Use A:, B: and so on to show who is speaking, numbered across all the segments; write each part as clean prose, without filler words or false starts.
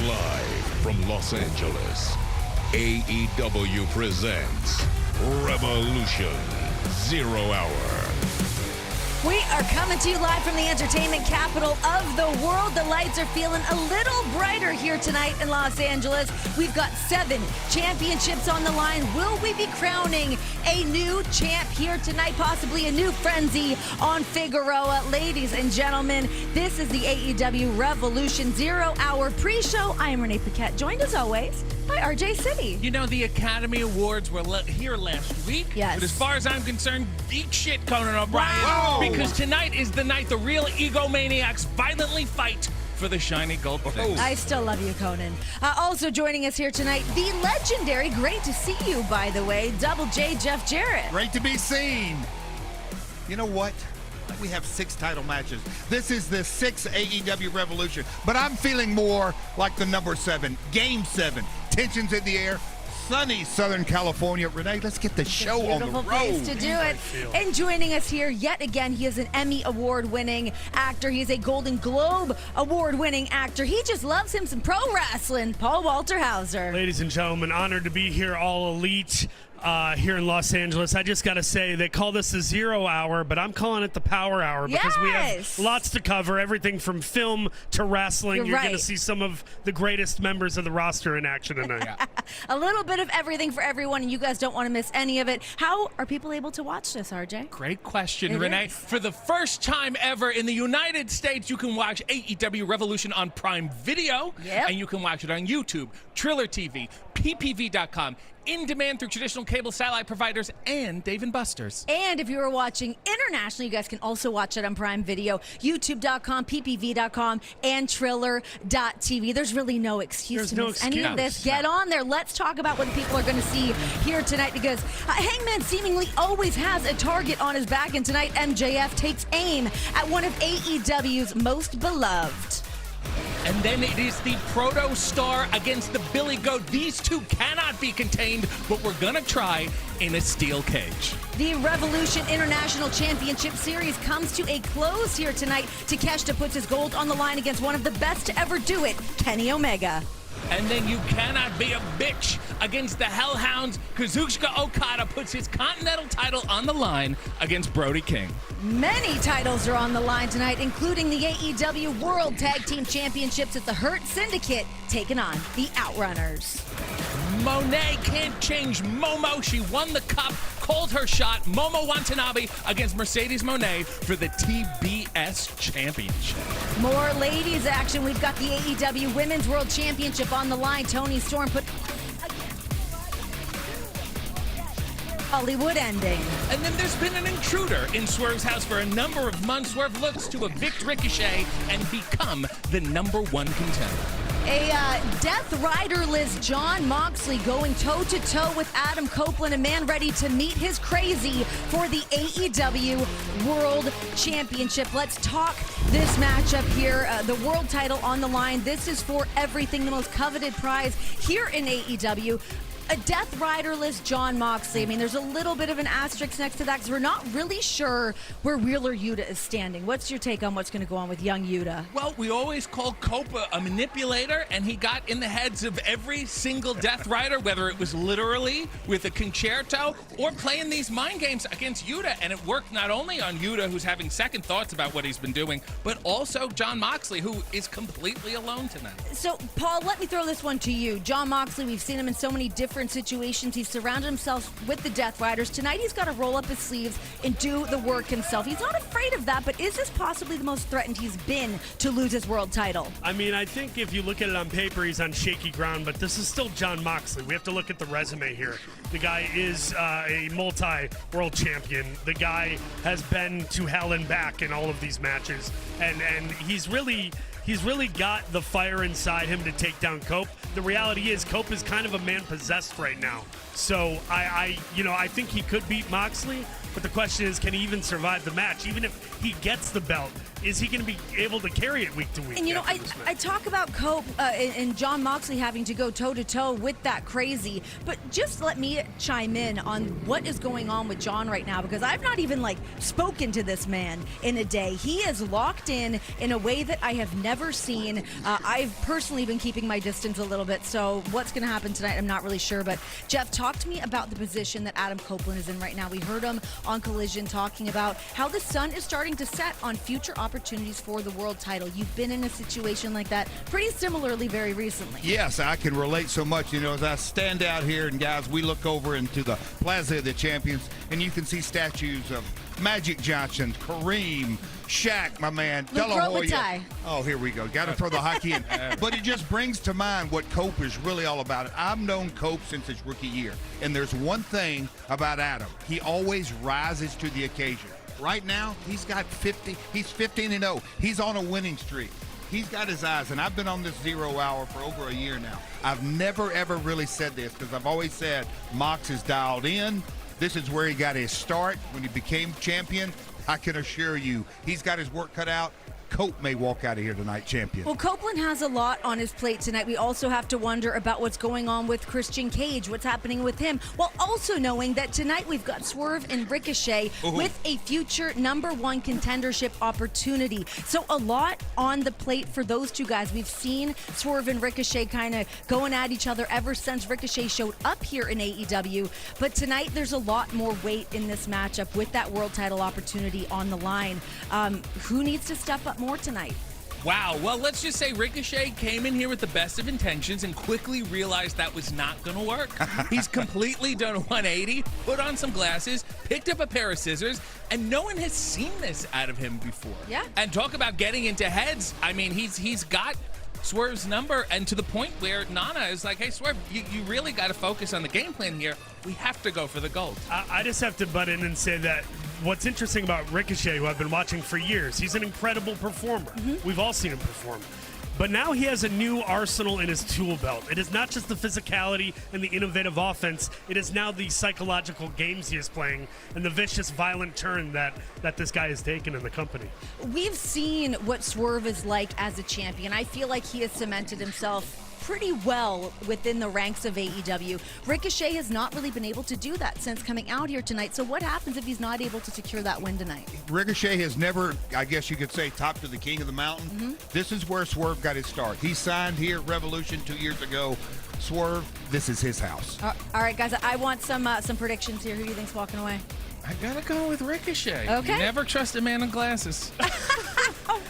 A: Live from Los Angeles, AEW presents Revolution 0 Hour.
B: We are coming to you live from the entertainment capital of the world. The lights are feeling a little brighter here tonight in Los Angeles. We've got 7 championships on the line. Will we be crowning a new champ here tonight? Possibly a new frenzy on Figueroa. Ladies and gentlemen, this is the AEW Revolution 0 Hour pre-show. I am Renee Paquette, joined as always by RJ City.
C: You know, the Academy Awards were here last week.
B: Yes.
C: But as far as I'm concerned, eat shit, Conan O'Brien.
B: Wow.
C: Because tonight is the night the real egomaniacs violently fight for the shiny gold thing.
B: I still love you, Conan. Also joining us here tonight, the legendary, great to see you, by the way, Double J Jeff Jarrett.
D: Great to be seen. You know what? We have 6 title matches. This is the 6th AEW Revolution, but I'm feeling more like the number 7, Game 7. Tensions in the air. Sunny Southern California. Renee, let's get the show on the road.
B: Beautiful place to do it. And joining us here yet again, he is an Emmy Award-winning actor. He is a Golden Globe Award-winning actor. He just loves him some pro wrestling. Paul Walter Hauser.
E: Ladies and gentlemen, honored to be here, all elite. Here in Los Angeles. I just got to say, they call this the 0 Hour, but I'm calling it the Power Hour because we have lots to cover, everything from film to wrestling. You're going to see some of the greatest members of the roster in action tonight.
B: A little bit of everything for everyone, and you guys don't want to miss any of it. How are people able to watch this, RJ?
C: Great question, Renee. For the first time ever in the United States, you can watch AEW Revolution on Prime Video, and you can watch it on YouTube, Triller TV, ppv.com, in demand through traditional cable satellite providers, and Dave & Buster's.
B: And if you are watching internationally, you guys can also watch it on Prime Video, youtube.com, ppv.com, and triller.tv. There's really no excuse to miss any of this. Get on there. Let's talk about what people are going to see here tonight, because Hangman seemingly always has a target on his back, and tonight MJF takes aim at one of AEW's most beloved.
C: And then it is the Proto Star against the Billy Goat. These two cannot be contained, but we're gonna try in a steel cage.
B: The Revolution International Championship Series comes to a close here tonight. Takeshita puts his gold on the line against one of the best to ever do it, Kenny Omega.
C: And then you cannot be a bitch against the Hellhounds. Kazuchika Okada puts his Continental title on the line against Brody King.
B: Many titles are on the line tonight, including the AEW World Tag Team Championships at the Hurt Syndicate, taking on the Outrunners.
C: Monet can't change Momo. She won the cup, called her shot. Momo Watanabe against Mercedes Moné for the TBS Championship.
B: More ladies action. We've got the AEW Women's World Championship on the line. Toni Storm put Hollywood ending.
C: And then there's been an intruder in Swerve's house for a number of months. Swerve looks to evict Ricochet and become the #1 contender.
B: A Death Rider-less Jon Moxley going toe-to-toe with Adam Copeland, a man ready to meet his crazy for the AEW World Championship. Let's talk this matchup here. The world title on the line. This is for everything, the most coveted prize here in AEW. A Death Rider-less Jon Moxley. I mean, there's a little bit of an asterisk next to that because we're not really sure where Wheeler Yuta is standing. What's your take on what's going to go on with young Yuta?
C: Well, we always call Copa a manipulator, and he got in the heads of every single Death Rider, whether it was literally with a concerto or playing these mind games against Yuta. And it worked not only on Yuta, who's having second thoughts about what he's been doing, but also Jon Moxley, who is completely alone tonight.
B: So, Paul, let me throw this one to you. Jon Moxley, we've seen him in so many different situations. He's surrounded himself with the Death Riders. Tonight he's got to roll up his sleeves and do the work himself. He's not afraid of that, but is this possibly the most threatened he's been to lose his world title?
E: I mean, I think if you look at it on paper, he's on shaky ground, but this is still Jon Moxley. We have to look at the resume here. The guy is a multi-world champion. The guy has been to hell and back in all of these matches, and he's really got the fire inside him to take down Cope. The reality is Cope is kind of a man possessed right now. So I think he could beat Moxley, but the question is, can he even survive the match? Even if he gets the belt, is he going to be able to carry it week to week?
B: And I talk about Cope and Jon Moxley having to go toe-to-toe with that crazy, but just let me chime in on what is going on with Jon right now, because I've not even spoken to this man in a day. He is locked in a way that I have never seen. I've personally been keeping my distance a little bit, so what's going to happen tonight, I'm not really sure. But Jeff, talk to me about the position that Adam Copeland is in right now. We heard him on Collision talking about how the sun is starting to set on future opportunities for the world title. You've been in a situation like that pretty similarly very recently.
D: Yes, I can relate so much. As I stand out here, and guys, we look over into the Plaza of the Champions, and you can see statues of Magic Johnson, Kareem, Shaq, my man, De La Hoya. Oh, here we go. Got to throw the hockey in. But it just brings to mind what Cope is really all about. I've known Cope since his rookie year, and there's one thing about Adam. He always rises to the occasion. Right now, he's got 50. He's 15-0. He's on a winning streak. He's got his eyes, and I've been on this 0 hour for over a year now. I've never, ever really said this, because I've always said Mox is dialed in. This is where he got his start when he became champion. I can assure you, he's got his work cut out. Cope may walk out of here tonight champion.
B: Well, Copeland has a lot on his plate tonight. We also have to wonder about what's going on with Christian Cage, what's happening with him, while also knowing that tonight we've got Swerve and Ricochet with a future #1 contendership opportunity. So a lot on the plate for those two guys. We've seen Swerve and Ricochet kind of going at each other ever since Ricochet showed up here in AEW. But tonight there's a lot more weight in this matchup with that world title opportunity on the line. Who needs to step up more tonight?
C: Wow. Well, let's just say Ricochet came in here with the best of intentions and quickly realized that was not going to work. He's completely done a 180, put on some glasses, picked up a pair of scissors, and no one has seen this out of him before.
B: Yeah.
C: And talk about getting into heads. I mean, he's got Swerve's number, and to the point where Nana is like, hey, Swerve, you really got to focus on the game plan here. We have to go for the gold.
E: I just have to butt in and say that what's interesting about Ricochet, who I've been watching for years, he's an incredible performer. We've all seen him perform. But now he has a new arsenal in his tool belt. It is not just the physicality and the innovative offense. It is now the psychological games he is playing and the vicious, violent turn that this guy has taken in the company.
B: We've seen what Swerve is like as a champion. I feel like he has cemented himself pretty well within the ranks of AEW. Ricochet has not really been able to do that since coming out here tonight. So what happens if he's not able to secure that win tonight?
D: Ricochet has never, I guess you could say, topped to the king of the mountain. This is where Swerve got his start. He signed here at Revolution 2 years ago. Swerve, this is his house.
B: All right, guys, I want some predictions here. Who do you think's walking away?
C: I gotta go with Ricochet.
B: Okay.
C: You never trust a man in glasses.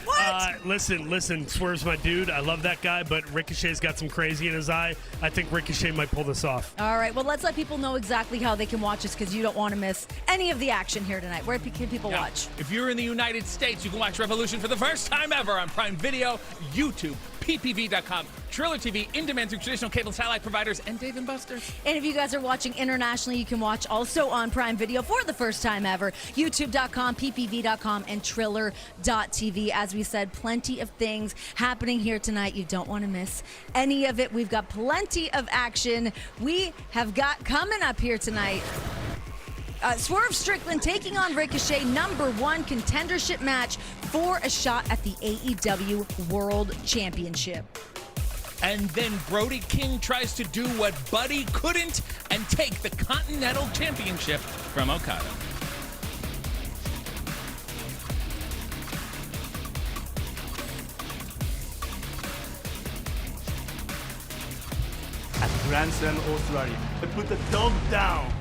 B: What?
E: Listen, Swerve's my dude. I love that guy, but Ricochet's got some crazy in his eye. I think Ricochet might pull this off.
B: All right, well, let's let people know exactly how they can watch us, because you don't want to miss any of the action here tonight. Where can people watch?
C: If you're in the United States, you can watch Revolution for the first time ever on Prime Video, YouTube, ppv.com, Triller TV, in-demand through traditional cable satellite providers, and Dave & Buster's.
B: And if you guys are watching internationally, you can watch also on Prime Video for the first time ever, youtube.com, ppv.com, and triller.tv. As we said, plenty of things happening here tonight. You don't want to miss any of it. We've got plenty of action we have got coming up here tonight. Swerve Strickland taking on Ricochet, #1 contendership match for a shot at the AEW World Championship.
C: And then Brody King tries to do what Buddy couldn't and take the Continental Championship from Okada.
F: At Grand Slam Australia, they put the dog down.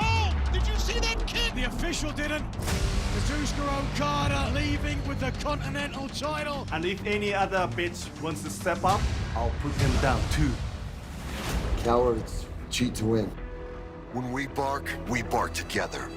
G: Oh, did you see that kick? The official didn't. Kazuchika Okada leaving with the Continental title.
F: And if any other bitch wants to step up, I'll put him down too.
H: Cowards cheat to win.
I: When we bark together.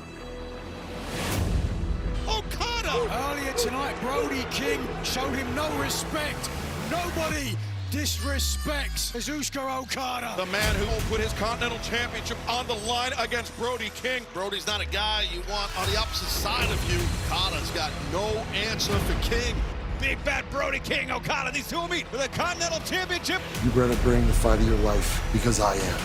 G: Okada! Earlier tonight, Brody King showed him no respect. Nobody disrespects Kazuchika Okada.
J: The man who will put his Continental Championship on the line against Brody King. Brody's not a guy you want on the opposite side of you. Okada's got no answer for King.
G: Big bad Brody King, Okada, these two will meet for the Continental Championship.
H: You better bring the fight of your life, because I am.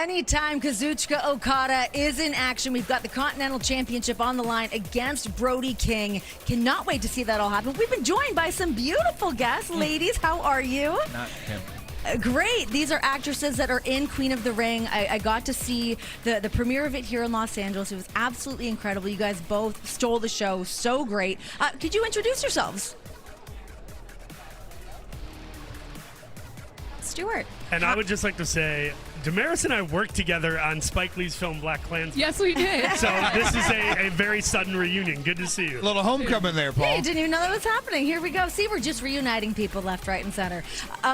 B: Anytime Kazuchika Okada is in action, we've got the Continental Championship on the line against Brody King. Cannot wait to see that all happen. We've been joined by some beautiful guests. Ladies, how are you?
C: Not him.
B: Great. These are actresses that are in Queen of the Ring. I got to see the premiere of it here in Los Angeles. It was absolutely incredible. You guys both stole the show. So great. Could you introduce yourselves?
K: Stuart.
E: And I would just like to say, Damaris and I worked together on Spike Lee's film Black Klansman.
K: Yes, we did.
E: So this is a very sudden reunion. Good to see you.
D: A little homecoming there, Paul.
B: Hey, didn't even know that was happening. Here we go. See, we're just reuniting people left, right, and center.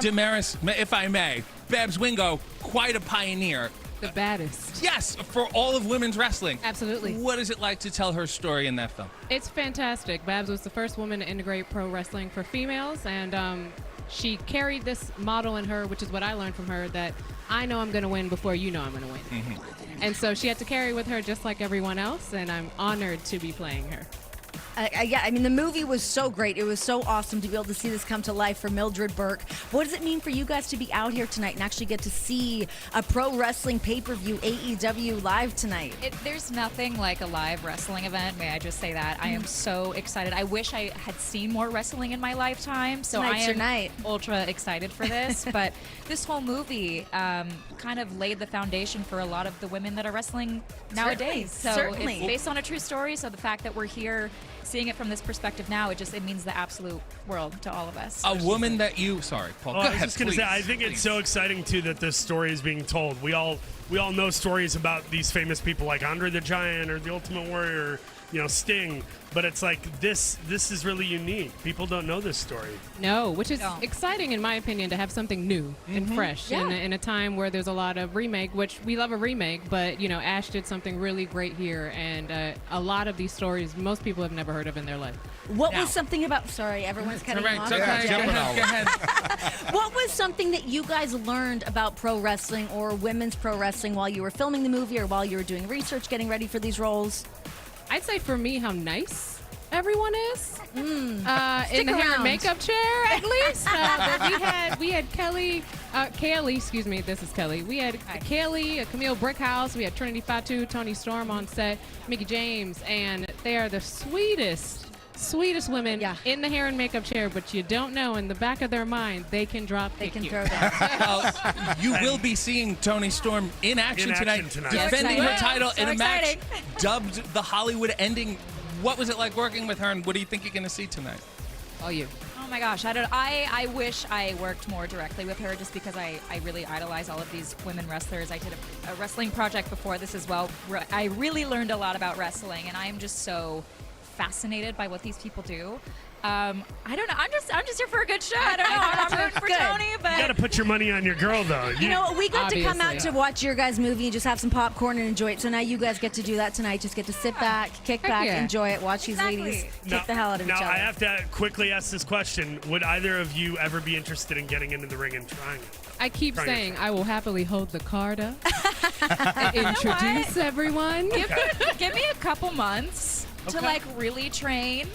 C: Damaris, if I may, Babs Wingo, quite a pioneer.
K: The baddest.
C: Yes, for all of women's wrestling.
K: Absolutely.
C: What is it like to tell her story in that film?
K: It's fantastic. Babs was the first woman to integrate pro wrestling for females, and she carried this model in her, which is what I learned from her, that I know I'm going to win before you know I'm going to win.
C: Mm-hmm.
K: And so she had to carry with her just like everyone else, and I'm honored to be playing her.
B: Yeah, I mean, the movie was so great. It was so awesome to be able to see this come to life for Mildred Burke. What does it mean for you guys to be out here tonight and actually get to see a pro wrestling pay-per-view AEW live tonight?
L: There's nothing like a live wrestling event. May I just say that? I am so excited. I wish I had seen more wrestling in my lifetime. So
B: Tonight's
L: I
B: your
L: am
B: night.
L: ultra excited for this. But this whole movie kind of laid the foundation for a lot of the women that are wrestling nowadays. So
B: Certainly.
L: it's based on a true story. So the fact that we're here seeing it from this perspective now, it means the absolute world to all of us.
C: A woman that you... Sorry, Paul.
E: Oh,
C: Go
E: I was
C: ahead,
E: just going to say, I think it's so exciting, too, that this story is being told. We all know stories about these famous people like Andre the Giant or the Ultimate Warrior, Sting. But it's like, this is really unique. People don't know this story.
K: No, which is exciting, in my opinion, to have something new and fresh
B: Yeah.
K: in a time where there's a lot of remake, which we love a remake, but, Ash did something really great here, and a lot of these stories most people have never heard of in their life.
B: What was something about... Sorry, everyone's cutting
C: All right,
B: off.
C: it's okay.
D: Yeah,
C: Go ahead.
B: What was something that you guys learned about pro wrestling or women's pro wrestling while you were filming the movie or while you were doing research, getting ready for these roles?
K: I'd say for me, how nice everyone is. In the hair
B: around.
K: and makeup chair, at least. But we had Kelly, excuse me, this is Kelly. We had Kelly, Camille Brickhouse, we had Trinity Fatu, Tony Storm on set, Mickey James, and they are the sweetest women in the hair and makeup chair, but you don't know in the back of their mind they can drop
B: They
K: kick
B: can
K: you.
B: throw down.
C: You will be seeing Tony Storm in action tonight, defending her title in a match dubbed the Hollywood ending. What was it like working with her, and what do you think you're going to see tonight?
K: All you.
L: Oh my gosh, I wish I worked more directly with her just because I really idolize all of these women wrestlers. I did a wrestling project before this as well. I really learned a lot about wrestling, and I am just so fascinated by what these people do. I don't know. I'm just here for a good show. I don't know. I'm rooting for Tony, but
E: You got to put your money on your girl, though.
B: You know, we got to come out
K: Obviously.
B: to watch your guys' movie and just have some popcorn and enjoy it. So now you guys get to do that tonight. Just get to sit back, kick back,
K: yeah.
B: enjoy it, watch these
L: Exactly.
B: ladies kick the hell out of each
E: Now,
B: other.
E: I have to quickly ask this question. Would either of you ever be interested in getting into the ring and trying it?
K: I keep
E: Trying to
K: saying
E: try.
K: I will happily hold the card up and introduce everyone.
L: give me a couple months to really train.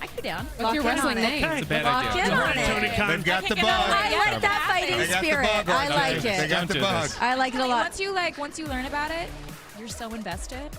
L: I could be down.
K: What's your
B: Lock in
K: wrestling
B: on it.
K: name?
C: It's a bad
B: Lock
C: idea.
B: in
E: All
B: on
E: right,
B: it.
E: Tony Khan.
D: They've got the
L: You know,
D: bug.
B: I like that fighting
D: They got the
B: spirit.
D: bug
B: I
D: right
B: like
D: there. They
B: it.
D: got the
C: Don't do
D: bug.
C: this.
B: I like it a lot.
L: Once you learn about it, you're so invested.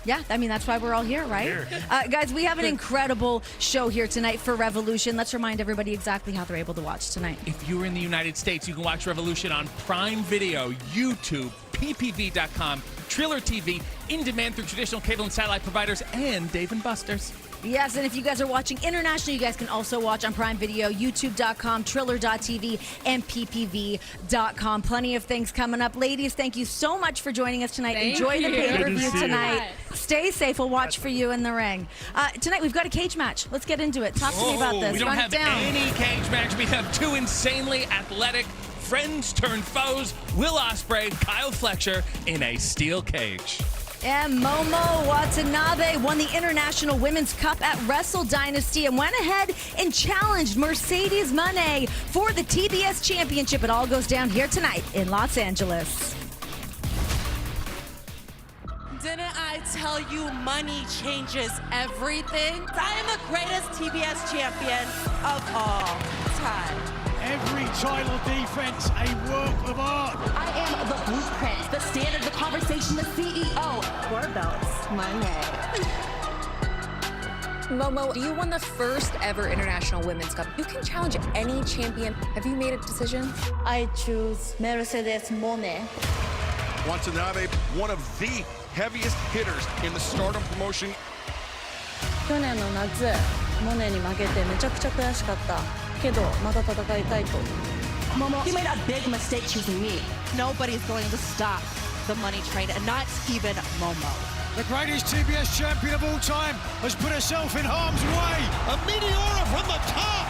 B: Yeah, I mean, that's why we're all here, right? Guys, we have an incredible show here tonight for Revolution. Let's remind everybody exactly how they're able to watch tonight.
C: If you're in the United States, you can watch Revolution on Prime Video, YouTube, ppv.com, Triller TV, in demand through traditional cable and satellite providers, and Dave & Buster's.
B: Yes, and if you guys are watching internationally, you guys can also watch on Prime Video, youtube.com, triller.tv, and ppv.com. Plenty of things coming up. Ladies, thank you so much for joining us tonight.
K: Thank
B: Enjoy the
K: you.
B: pay-per-view
E: Good to see you.
B: tonight. Stay safe. We'll watch for you in the ring. Tonight, we've got a cage match. Let's get into it. Talk to me about this.
C: We don't
B: Run
C: have
B: it down.
C: any cage match. We have two insanely athletic friends turned foes, Will Ospreay, Kyle Fletcher, in a steel cage.
B: And Momo Watanabe won the International Women's Cup at Wrestle Dynasty and went ahead and challenged Mercedes Moné for the TBS Championship. It all goes down here tonight in Los Angeles.
M: Didn't I tell you money changes everything? I am the greatest TBS champion of all time.
G: Every title defense, a work of art.
M: I am the blueprint, the standard, the conversation, the CEO. Four belts, my name.
N: Momo, you won the first ever International Women's Cup. You can challenge any champion. Have you made a decision?
M: I choose Mercedes Moné.
J: Watanabe, one of the heaviest hitters in the Stardom promotion.
M: 去年の夏、モネに負けてめちゃくちゃ悔しかったけどまた戦いたいと。Momo, you made a big mistake choosing me. Nobody's going to stop the money train, and not even Momo.
G: The greatest TBS champion of all time has put herself in harm's way.
J: A meteora from the top.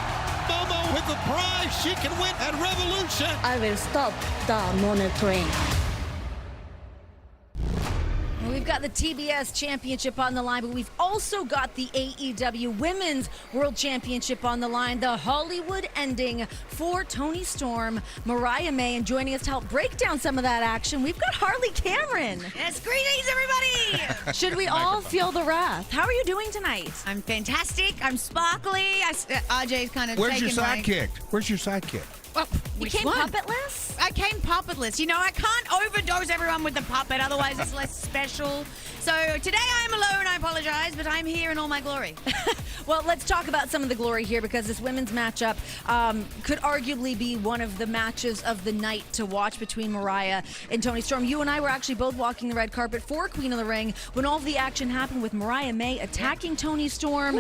J: Momo with the prize she can win at Revolution.
M: I will stop the money train.
B: We've got the TBS Championship on the line, but we've also got the AEW Women's World Championship on the line. The Hollywood ending for Toni Storm, Mariah May, and joining us to help break down some of that action, we've got Harley Cameron.
O: Yes, greetings, everybody.
B: Should we all feel the wrath? How are you doing tonight?
O: I'm fantastic. I'm sparkly. RJ's kind of
D: Where's your
O: shaking my...
D: sidekick? Where's your sidekick?
O: Well,
B: You
O: which
B: came
O: one?
B: puppetless?
O: I came puppetless. You know, I can't overdose everyone with the puppet, otherwise it's less special. So today I am alone, I apologize, but I'm here in all my glory.
B: Well, let's talk about some of the glory here, because this women's matchup could arguably be one of the matches of the night to watch between Mariah and Toni Storm. You and I were actually both walking the red carpet for Queen of the Ring when all of the action happened with Mariah May attacking Toni Storm.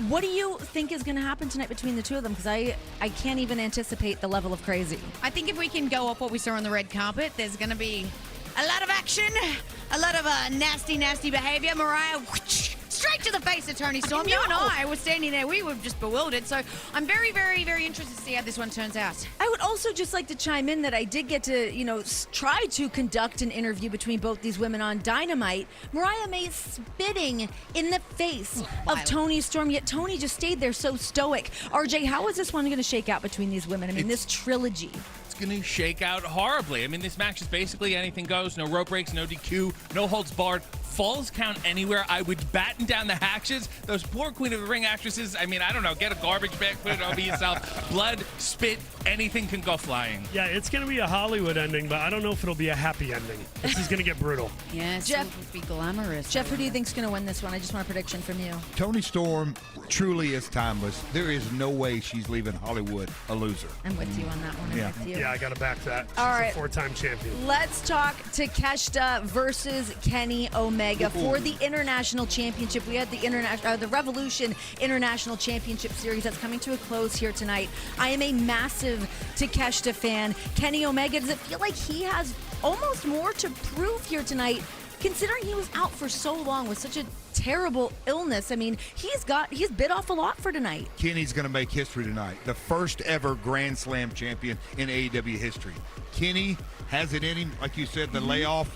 B: What do you think is going to happen tonight between the two of them? Because I can't even anticipate the level of crazy.
O: I think if we can go off what we saw on the red carpet, there's going to be a lot of action, a lot of nasty, nasty behavior. Mariah, straight to the face of Toni Storm. You and I were standing there. We were just bewildered. So I'm very, very, very interested to see how this one turns out.
B: I would also just like to chime in that I did get to, try to conduct an interview between both these women on Dynamite. Mariah May spitting in the face of Toni Storm, yet Toni just stayed there so stoic. RJ, how is this one going to shake out between these women? I mean, this trilogy.
C: Going to shake out horribly. I mean, this match is basically anything goes. No rope breaks, no DQ, no holds barred. Falls count anywhere. I would batten down the hatches. Those poor Queen of the Ring actresses, I mean, I don't know, get a garbage bag, put it over yourself. Blood, spit, anything can go flying.
E: Yeah, it's going to be a Hollywood ending, but I don't know if it'll be a happy ending. This is going to get brutal.
O: Yes,
B: Jeff,
O: it would be glamorous.
B: Jeff, who do you think's going to win this one? I just want a prediction from you.
D: Toni Storm truly is timeless. There is no way she's leaving Hollywood a loser.
B: I'm with you on that one.
D: Yeah.
B: I'm with you.
E: Yeah, I got to back that. She's
B: All right.
E: a four-time champion.
B: Let's talk Takeshita versus Kenny Omega for the International Championship. We had the Revolution International Championship Series that's coming to a close here tonight. I am a massive Takeshita fan. Kenny Omega, does it feel like he has almost more to prove here tonight, considering he was out for so long with such a terrible illness? I mean, he's bit off a lot for tonight.
D: Kenny's going to make history tonight. The first ever Grand Slam champion in AEW history. Kenny has it in him, like you said, the layoff.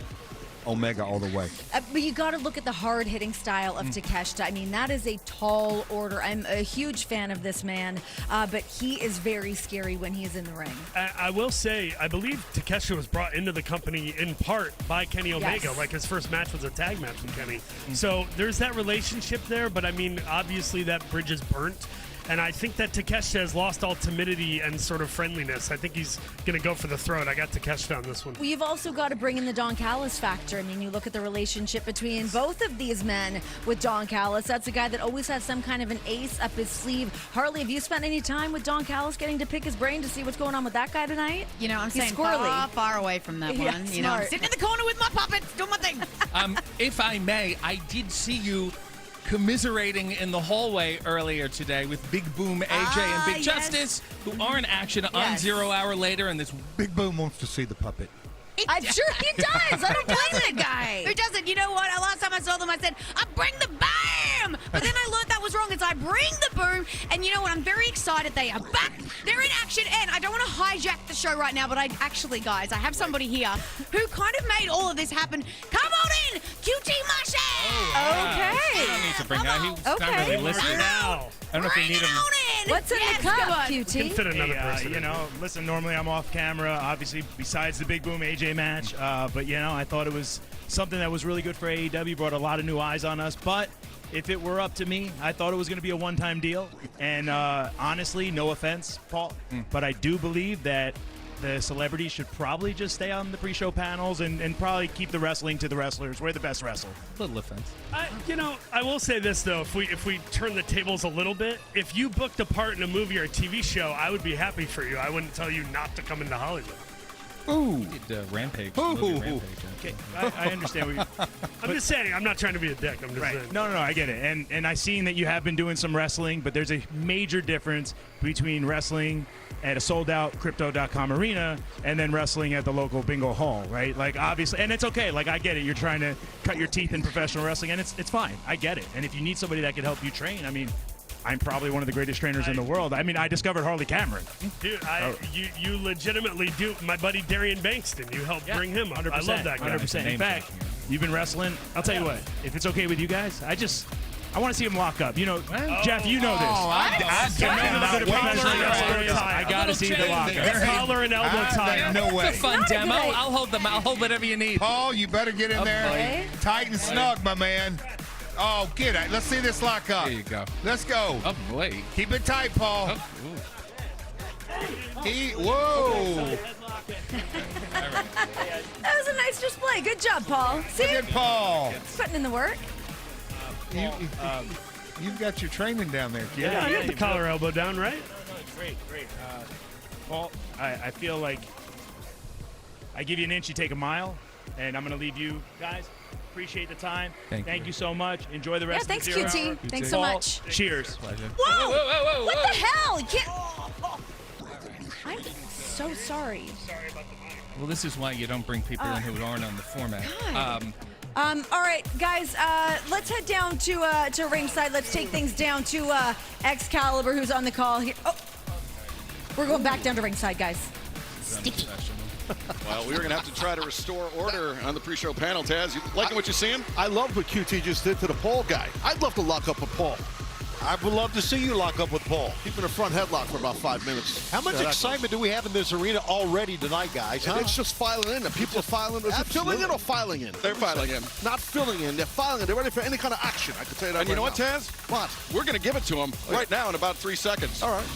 D: Omega all the way.
B: But you got to look at the hard-hitting style of Takeshita. I mean, that is a tall order. I'm a huge fan of this man, but he is very scary when he is in the ring.
E: I will say, I believe Takeshita was brought into the company in part by Kenny Omega.
B: Yes.
E: Like, his first match was a tag match with Kenny. So there's that relationship there, but I mean, obviously that bridge is burnt. And I think that Takeshita has lost all timidity and sort of friendliness. I think he's going to go for the throat. I got Takeshita on this one.
B: Well, you've also got to bring in the Don Callis factor. I mean, you look at the relationship between both of these men with Don Callis. That's a guy that always has some kind of an ace up his sleeve. Harley, have you spent any time with Don Callis getting to pick his brain to see what's going on with that guy tonight?
O: You know, I'm
B: He's
O: staying
B: squirrely.
O: far away from that
B: Yeah,
O: one. You know, I'm
B: smart.
O: sitting in the corner with my puppets, doing my thing.
C: If I may, I did see you commiserating in the hallway earlier today with Big Boom AJ and Big Justice, who are in action on 0 Hour Later, and this
D: Big Boom wants to see the puppet.
B: I'm sure he does. I don't blame the guy.
O: Who doesn't? You know what? Last time I saw them, I said, I bring the bam! But then I learned that was wrong. It's I bring the boom. And you know what? I'm very excited they are back. They're in action. And I don't want to hijack the show right now, but guys, I have somebody here who kind of made all of this happen. Come on in, QT Masha!
B: Okay.
C: I don't need to bring that. He's not really listening now. I don't know if you need him.
B: What's in the cup,
E: Can
B: QT?
E: fit another person.
P: You know, listen, normally I'm off camera, obviously, besides the Big Boom AJ match. But, you know, I thought it was something that was really good for AEW, brought a lot of new eyes on us. But if it were up to me, I thought it was going to be a one-time deal. And honestly, no offense, Paul, but I do believe that the celebrities should probably just stay on the pre-show panels and probably keep the wrestling to the wrestlers. We're the best wrestler.
C: Little offense.
E: I will say this though: if we turn the tables a little bit, if you booked a part in a movie or a TV show, I would be happy for you. I wouldn't tell you not to come into Hollywood.
C: Ooh. Rampage. Rampage.
P: Okay, I understand what you're...
E: I'm just saying, I'm not trying to be a dick. I'm just saying.
P: No, I get it. And I've seen that you have been doing some wrestling, but there's a major difference between wrestling at a sold-out Crypto.com arena and then wrestling at the local bingo hall, right? Like, obviously, and it's okay. Like, I get it. You're trying to cut your teeth in professional wrestling, and it's fine. I get it. And if you need somebody that can help you train, I mean, I'm probably one of the greatest trainers in the world. I mean, I discovered Harley Cameron.
E: Dude, you legitimately do. My buddy Darian Bankston, you helped bring him up.
P: 100%,
E: I love that guy.
P: 100%. In fact, you've been wrestling. I'll tell you what, if it's okay with you guys, I want to see him lock up. You know, Jeff, you know this. I got to see the lock up.
E: Collar and elbow tie.
D: No way.
C: It's a fun demo. I'll hold whatever you need.
D: Paul, you better get in there.
C: Boy.
D: Tight and snug, my man. Oh, get it. Let's see this lock up.
C: There you go.
D: Let's go.
C: Oh, boy.
D: Keep it tight, Paul. Whoa.
B: That was a nice display. Good job, Paul. See?
D: Look at Paul.
B: Putting in the work.
D: You've got your training down there, kid.
E: Yeah, I got the collar elbow down, right?
P: No, great. Paul, I feel like I give you an inch, you take a mile, and I'm going to leave you guys. Appreciate the time.
C: Thank
P: you so much. Enjoy the rest
B: thanks,
P: of the 0
B: QT.
P: hour.
B: Thanks so much.
P: Cheers.
B: Whoa! What the hell? You can't. I'm so sorry.
C: Well, this is why you don't bring people in who aren't on the format.
B: All right, guys, let's head down to ringside. Let's take things down to Excalibur, who's on the call here. Oh, we're going back down to ringside, guys. Sticky.
J: Well, we're going to have to try to restore order on the pre-show panel. Taz, you liking what you're seeing?
Q: I love what QT just did to the Paul guy. I'd love to lock up with Paul. I would love to see you lock up with Paul.
J: Keeping a front headlock for about 5 minutes.
Q: How much excitement do we have in this arena already tonight, guys?
J: And it's just filing in. The people are filing. Is it filling in or filing in? They're filing in. Not filling in. They're filing in. They're ready for any kind of action. I can tell you that. And you know what, Taz? What? We're going to give it to them right now in about 3 seconds. All right.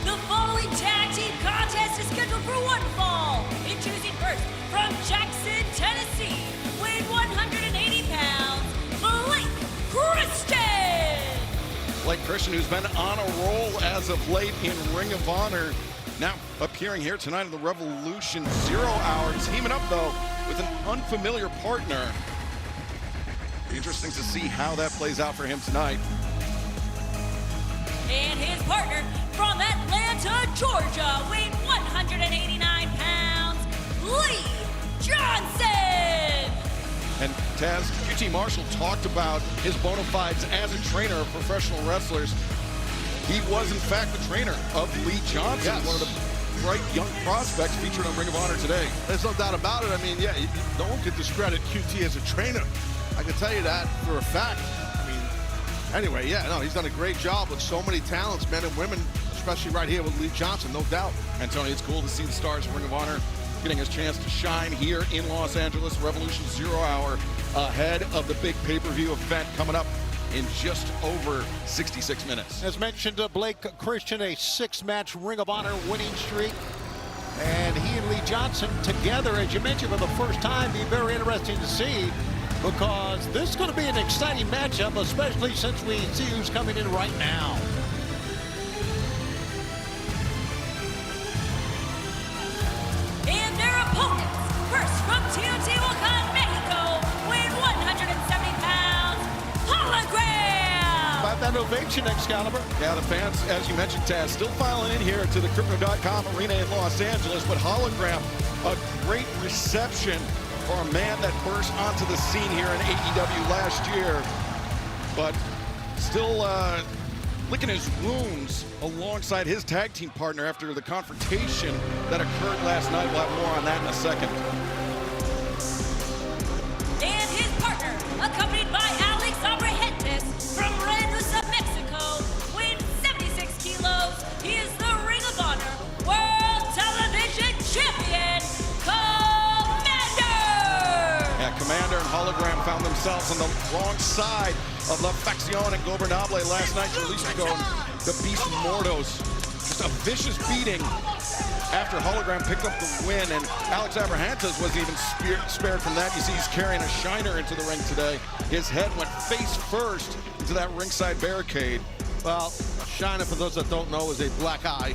R: The following tag team contest is scheduled for one fall. Introducing first from Jackson, Tennessee, weighing 180 pounds, Blake Christian.
J: Blake Christian, who's been on a roll as of late in Ring of Honor, now appearing here tonight in the Revolution 0 Hour, teaming up, though, with an unfamiliar partner. Interesting to see how that plays out for him tonight.
R: And his partner from Atlanta, Georgia, weighing 189 pounds, Lee Johnson.
J: And Taz, QT Marshall talked about his bona fides as a trainer of professional wrestlers. He was, in fact, the trainer of Lee Johnson, one of the bright young prospects featured on Ring of Honor today.
Q: There's no doubt about it. I mean, yeah, no one could discredit QT as a trainer. I can tell you that for a fact. I mean, anyway, yeah, no, he's done a great job with so many talents, men and women, especially right here with Lee Johnson, no doubt.
J: And Tony, it's cool to see the stars of Ring of Honor getting his chance to shine here in Los Angeles. Revolution 0 Hour ahead of the big pay-per-view event coming up in just over 66 minutes.
Q: As mentioned, Blake Christian, a 6-match Ring of Honor winning streak. And he and Lee Johnson together, as you mentioned, for the first time, be very interesting to see, because this is going to be an exciting matchup, especially since we see who's coming in right now.
R: And their opponents, first from Teotihuacan, Mexico, weighing 170 pounds, Hologram.
Q: About that ovation, Excalibur.
J: Yeah, the fans, as you mentioned, Taz, still filing in here to the Crypto.com arena in Los Angeles, but Hologram, a great reception for a man that burst onto the scene here in AEW last year, but still licking his wounds alongside his tag team partner after the confrontation that occurred last night. We'll have more on that in a second.
R: And his partner, accompanied by Alex Abraham.
J: found themselves on the wrong side of La Facción and Gobernable last night. Jalisco and the Beast Mortos. Just a vicious beating after Hologram picked up the win, and Alex Abrahantes was even spared from that. You see he's carrying a shiner into the ring today. His head went face first into that ringside barricade.
Q: Well, shiner, for those that don't know, is a black eye.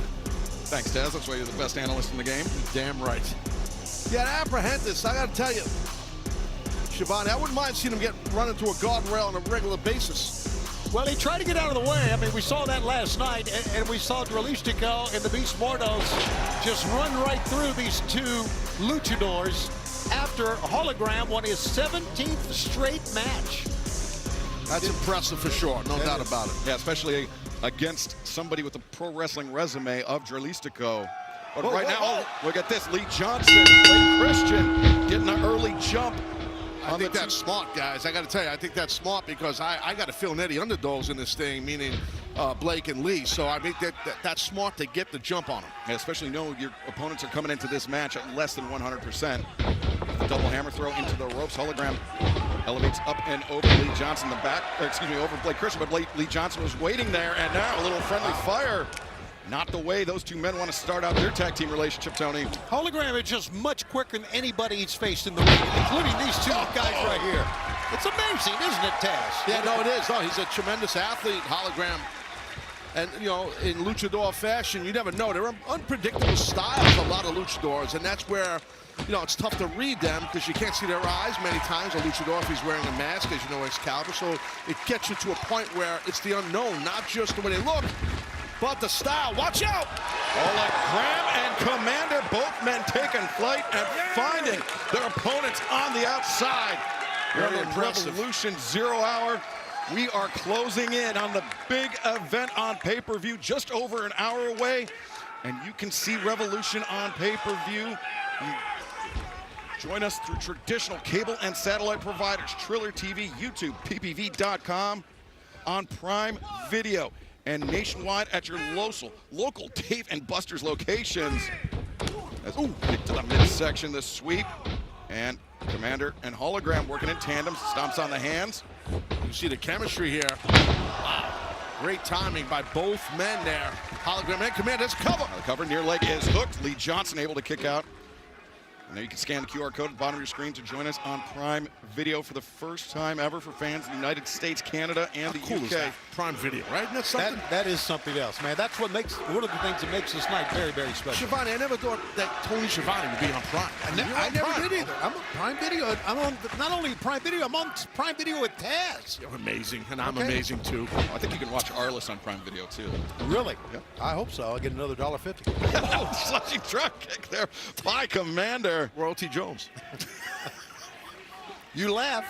J: Thanks, Taz. That's why you're the best analyst in the game.
Q: Damn right. Yeah, Abrahantes, I got to tell you, Shivani, I wouldn't mind seeing him get run into a guardrail on a regular basis. Well, he tried to get out of the way. I mean, we saw that last night, and we saw Dralistico and the Beast Mortos just run right through these two luchadors after Hologram won his 17th straight match. That's impressive for sure, no doubt about it.
J: Yeah, especially against somebody with a pro wrestling resume of Dralistico. But right now, look at this. Lee Johnson, Blake Christian, getting an early jump.
Q: I think that's smart, guys. I got to tell you, I think that's smart because I got to feel any underdogs in this thing, meaning Blake and Lee. So I think that's smart to get the jump on them.
J: Yeah, especially know your opponents are coming into this match at less than 100%. The double hammer throw into the ropes. Hologram elevates up and over Lee Johnson, over Blake Christian, but Lee Johnson was waiting there, and now a little friendly fire. Not the way those two men want to start out their tag team relationship, Tony.
Q: Hologram is just much quicker than anybody he's faced in the ring, including these two guys right here. It's amazing, isn't it, Taz? Yeah, no, it is. Oh, he's a tremendous athlete, Hologram. And, you know, in luchador fashion, you never know. They're unpredictable styles, a lot of luchadors, and that's where, you know, it's tough to read them because you can't see their eyes many times. A luchador, if he's wearing a mask, as you know, Excalibur. So it gets you to a point where it's the unknown, not just the way they look, but the style. Watch out!
J: Hologram and Commander, both men taking flight and finding their opponents on the outside. Very impressive. Revolution 0 hour. We are closing in on the big event on pay-per-view, just over an hour away. And you can see Revolution on pay-per-view. Join us through traditional cable and satellite providers, Triller TV, YouTube, ppv.com, on Prime Video, and nationwide at your local Dave & Buster's locations. As kick to the midsection, the sweep, and Commander and Hologram working in tandem, stomps on the hands.
Q: You see the chemistry here. Wow. Great timing by both men there. Hologram and Commander's cover.
J: The cover near leg is hooked. Lee Johnson able to kick out. And now you can scan the QR code at the bottom of your screen to join us on Prime Video for the first time ever for fans in the United States, Canada, and the UK.
Q: Prime Video, right? And that's something. That is something else, man. That's what makes one of the things that makes this night very, very special. Schiavone, I never thought that Tony Schiavone would be on Prime. I never did either. I'm on Prime Video. I'm on not only Prime Video, I'm on Prime Video with Taz. You're amazing, and I'm amazing too.
J: I think you can watch Arliss on Prime Video too.
Q: Really? Yep. I hope so. I'll get another $1.50.
J: Slashing drop kick there by Commander.
Q: Royalty Jones. You laugh.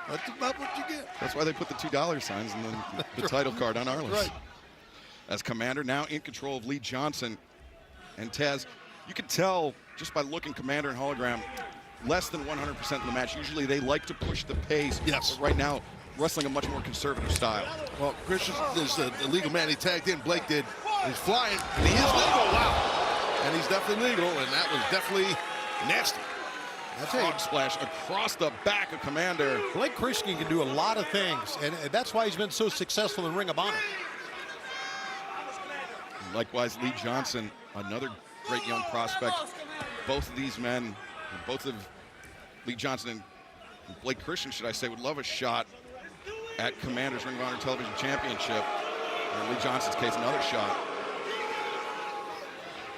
Q: That's about what you get.
J: That's why they put the $2 signs and then the title card on Arliss.
Q: Right.
J: As Commander now in control of Lee Johnson and Taz. You can tell just by looking Commander and Hologram, less than 100% in the match. Usually they like to push the pace.
Q: Yes.
J: But right now, wrestling a much more conservative style.
Q: Well, Christian is the legal man. He tagged in. Blake did. He's flying, and he is legal. Wow. And he's definitely legal, and that was definitely nasty.
J: Frog splash across the back of Commander.
Q: Blake Christian can do a lot of things, and that's why he's been so successful in Ring of Honor.
J: Likewise, Lee Johnson, another great young prospect. Both of these men, both of Lee Johnson and Blake Christian, should I say, would love a shot at Commander's Ring of Honor Television Championship. In Lee Johnson's case, another shot.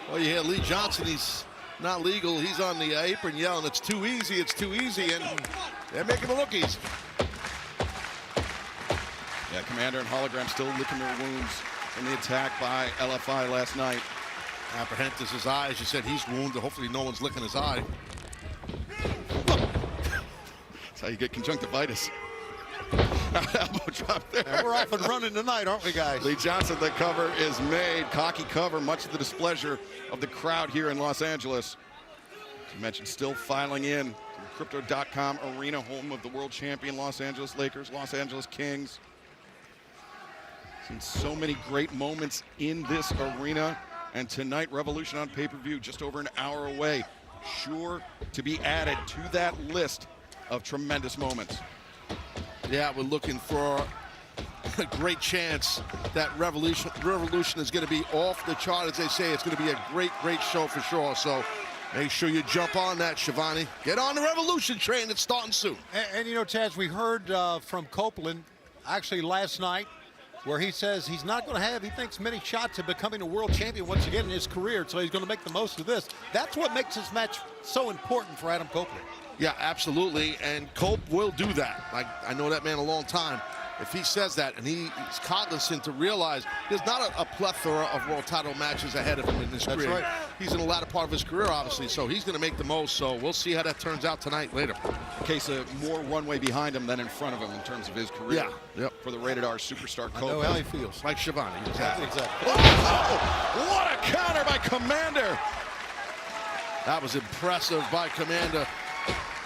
Q: Well, you hear Lee Johnson, he's not legal. He's on the apron yelling, it's too easy, and they're making it look easy.
J: Yeah, Commander and Hologram still licking their wounds from the attack by LFI last night.
Q: Abrahantes' his eyes, you said he's wounded. Hopefully no one's licking his eye.
J: That's how you get conjunctivitis. Elbow drop there.
Q: And we're off and running tonight, aren't we, guys?
J: Lee Johnson, the cover is made. Cocky cover, much to the displeasure of the crowd here in Los Angeles. As you mentioned, still filing in to the Crypto.com arena, home of the world champion Los Angeles Lakers, Los Angeles Kings. Seen so many great moments in this arena. And tonight, Revolution on pay-per-view, just over an hour away. Sure to be added to that list of tremendous moments.
S: Yeah, we're looking for a great chance that Revolution is going to be off the chart, as they say. It's going to be a great show for sure. So make sure you jump on that, Shivani. Get on the Revolution train. It's starting soon.
Q: And you know, Taz, we heard from Copeland actually last night, where he says he's not going to have, he thinks, many shots at becoming a world champion once again in his career, so he's going to make the most of this. That's what makes this match so important for Adam Copeland.
S: Yeah, absolutely, and Cope will do that. I know that man a long time. If he says that, and he's cognizant to realize there's not a plethora of world title matches ahead of him in his career.
Q: Right.
S: He's in the latter part of his career, obviously, so he's going to make the most. So we'll see how that turns out tonight later.
J: In case of more runway behind him than in front of him in terms of his career.
S: Yeah. Yep.
J: For the Rated R superstar Cope.
Q: I know how he feels.
S: Like Shivani.
Q: Exactly.
J: Oh, what a counter by Commander.
S: That was impressive by Commander.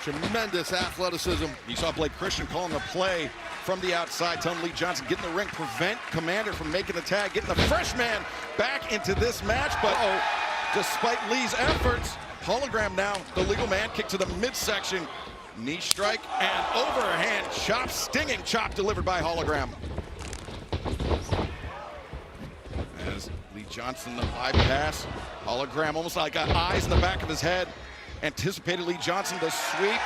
S: Tremendous athleticism.
J: You saw Blake Christian calling the play from the outside, telling Lee Johnson, get in the ring, prevent Commander from making the tag, getting the fresh man back into this match. But despite Lee's efforts, Hologram now, the legal man, kick to the midsection, knee strike, and overhand chop, stinging chop delivered by Hologram. As Lee Johnson, the bypass, Hologram almost like got eyes in the back of his head. Anticipated Lee Johnson to sweep,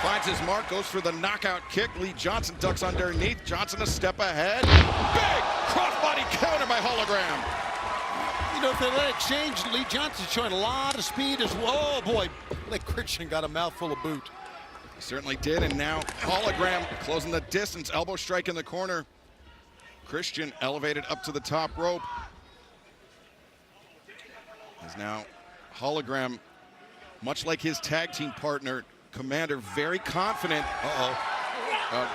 J: finds his mark, goes for the knockout kick. Lee Johnson ducks underneath. Johnson a step ahead. Big crossbody counter by Hologram.
Q: You know, for that exchange, Lee Johnson showing a lot of speed as well. Oh boy, Blake Christian got a mouthful of boot.
J: He certainly did, and now Hologram closing the distance, elbow strike in the corner. Christian elevated up to the top rope. As now Hologram, much like his tag team partner, Commander, very confident.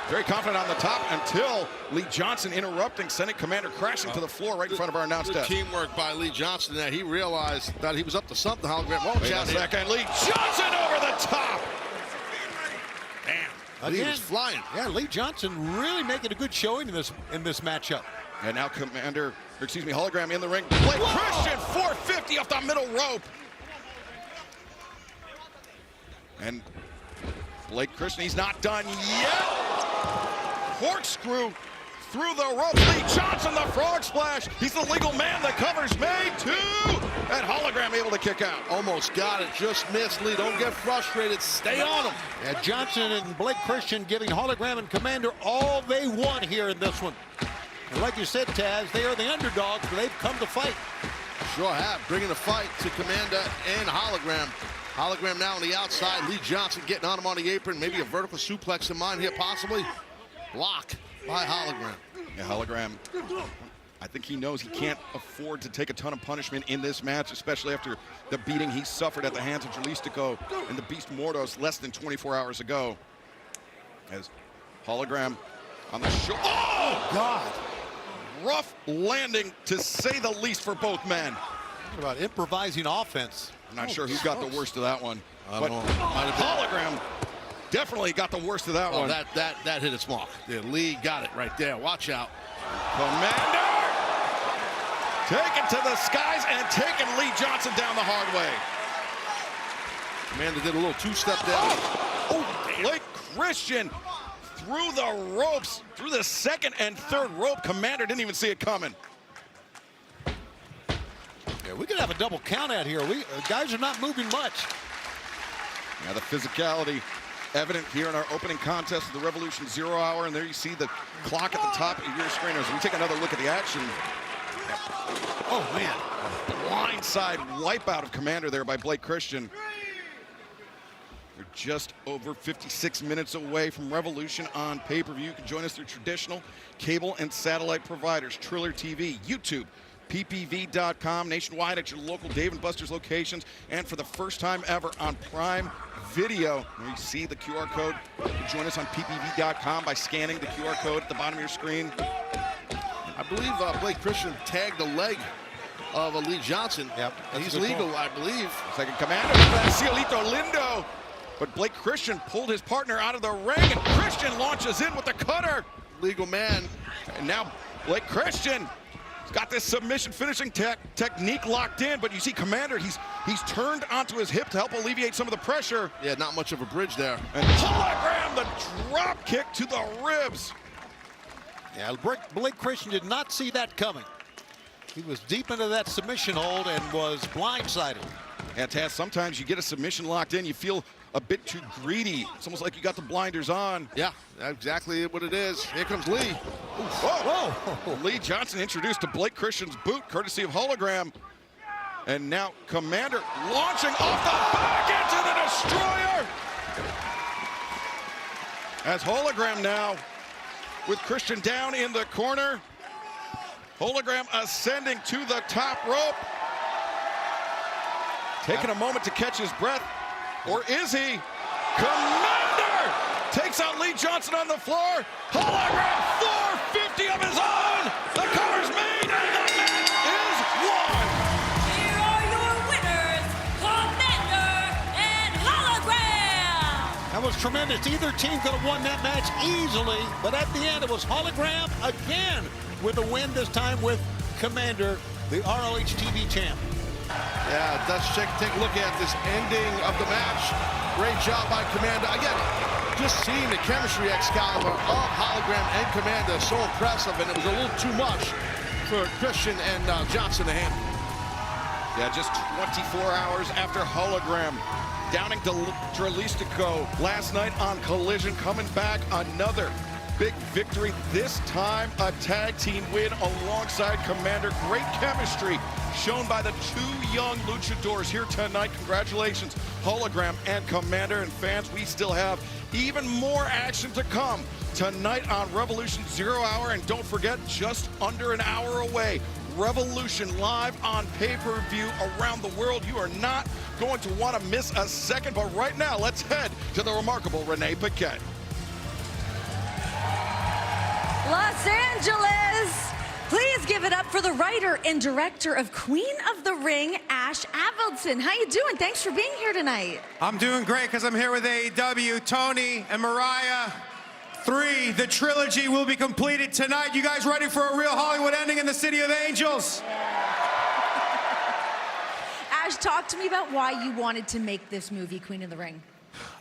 J: Very confident on the top until Lee Johnson interrupting, sending Commander crashing to the floor right in front of our announce desk.
S: Teamwork by Lee Johnson that he realized that he was up to something. Hologram won't
J: Wait a second. Lee Johnson over the top.
S: Damn. Lee was flying.
Q: Yeah, Lee Johnson really making a good showing in this matchup.
J: And now Hologram in the ring. Blake Christian, 450 off the middle rope. And Blake Christian, he's not done yet. Corkscrew through the rope. Lee Johnson, the frog splash. He's the legal man. The cover's made, too. And Hologram able to kick out.
S: Almost got it, just missed. Lee, don't get frustrated. Stay on him.
Q: Yeah, Johnson and Blake Christian giving Hologram and Commander all they want here in this one. And like you said, Taz, they are the underdogs, but they've come to fight.
S: Sure have, bringing the fight to Commander and Hologram. Hologram now on the outside. Lee Johnson getting on him on the apron. Maybe a vertical suplex in mind here, possibly. Block by Hologram.
J: Yeah, Hologram, I think he knows he can't afford to take a ton of punishment in this match, especially after the beating he suffered at the hands of Jalistico and the Beast Mordos less than 24 hours ago. As Hologram on the shoulder. Oh, God! Rough landing, to say the least, for both men.
Q: What about improvising offense?
J: I'm not sure who got the worst of that one. But Hologram definitely got the worst of that one.
S: That hit its mark. Yeah, Lee got it right there. Watch out.
J: Commander taken to the skies and taking Lee Johnson down the hard way.
S: Commander did a little two-step down.
J: Blake Christian through the ropes, through the second and third rope. Commander didn't even see it coming.
Q: Yeah, we could have a double count out here. Guys are not moving much.
J: Yeah, the physicality evident here in our opening contest of the Revolution 0 Hour, and there you see the clock at the top of your screen. As we take another look at the action. Oh, man. Blindside wipeout of Commander there by Blake Christian. We're just over 56 minutes away from Revolution on pay-per-view. You can join us through traditional cable and satellite providers, Triller TV, YouTube, ppv.com, nationwide at your local Dave & Buster's locations, and for the first time ever on Prime Video. You see the QR code. You can join us on ppv.com by scanning the QR code at the bottom of your screen.
S: I believe Blake Christian tagged the leg of Lee Johnson.
Q: Yep,
S: he's legal, I believe.
J: Second Commander, Cielito Lindo. But Blake Christian pulled his partner out of the ring, and Christian launches in with the cutter.
S: Legal man.
J: And now Blake Christian Got this submission finishing technique locked in, but you see Commander, he's turned onto his hip to help alleviate some of the pressure.
S: Yeah, not much of a bridge there.
J: And hologram, the drop kick to the ribs.
Q: Yeah, Blake Christian did not see that coming. He was deep into that submission hold and was blindsided.
J: And Taz, sometimes you get a submission locked in, you feel a bit too greedy. It's almost like you got the blinders on.
S: Yeah, that's exactly what it is. Here comes Lee.
J: Whoa, whoa. Lee Johnson introduced to Blake Christian's boot, courtesy of hologram. And now Commander launching off the back into the destroyer. As hologram now with Christian down in the corner. Hologram ascending to the top rope. Taking a moment to catch his breath. Or is he? Commander takes out Lee Johnson on the floor. Hologram 450 of his own. The cover's made and the match is won.
R: Here are your winners, Commander and Hologram.
Q: That was tremendous. Either team could have won that match easily, but at the end it was Hologram again with a win, this time with Commander, the ROH TV champ.
S: Yeah, let's take a look at this ending of the match. Great job by Commander. Again, just seeing the chemistry, Excalibur, of Hologram and Commander, so impressive, and it was a little too much for Christian and Johnson to handle.
J: Yeah, just 24 hours after Hologram downing Dralistico last night on Collision, coming back another big victory, this time a tag team win alongside Commander. Great chemistry shown by the two young luchadors here tonight. Congratulations, Hologram and Commander. And fans, we still have even more action to come tonight on Revolution 0 Hour. And don't forget, just under an hour away, Revolution live on pay-per-view around the world. You are not going to want to miss a second. But right now, let's head to the remarkable Renee Paquette.
B: Los Angeles! Please give it up for the writer and director of Queen of the Ring, Ash Avildsen. How you doing? Thanks for being here tonight.
T: I'm doing great because I'm here with AEW. Tony and Mariah. 3, the trilogy will be completed tonight. You guys ready for a real Hollywood ending in the City of Angels?
B: Ash, talk to me about why you wanted to make this movie, Queen of the Ring.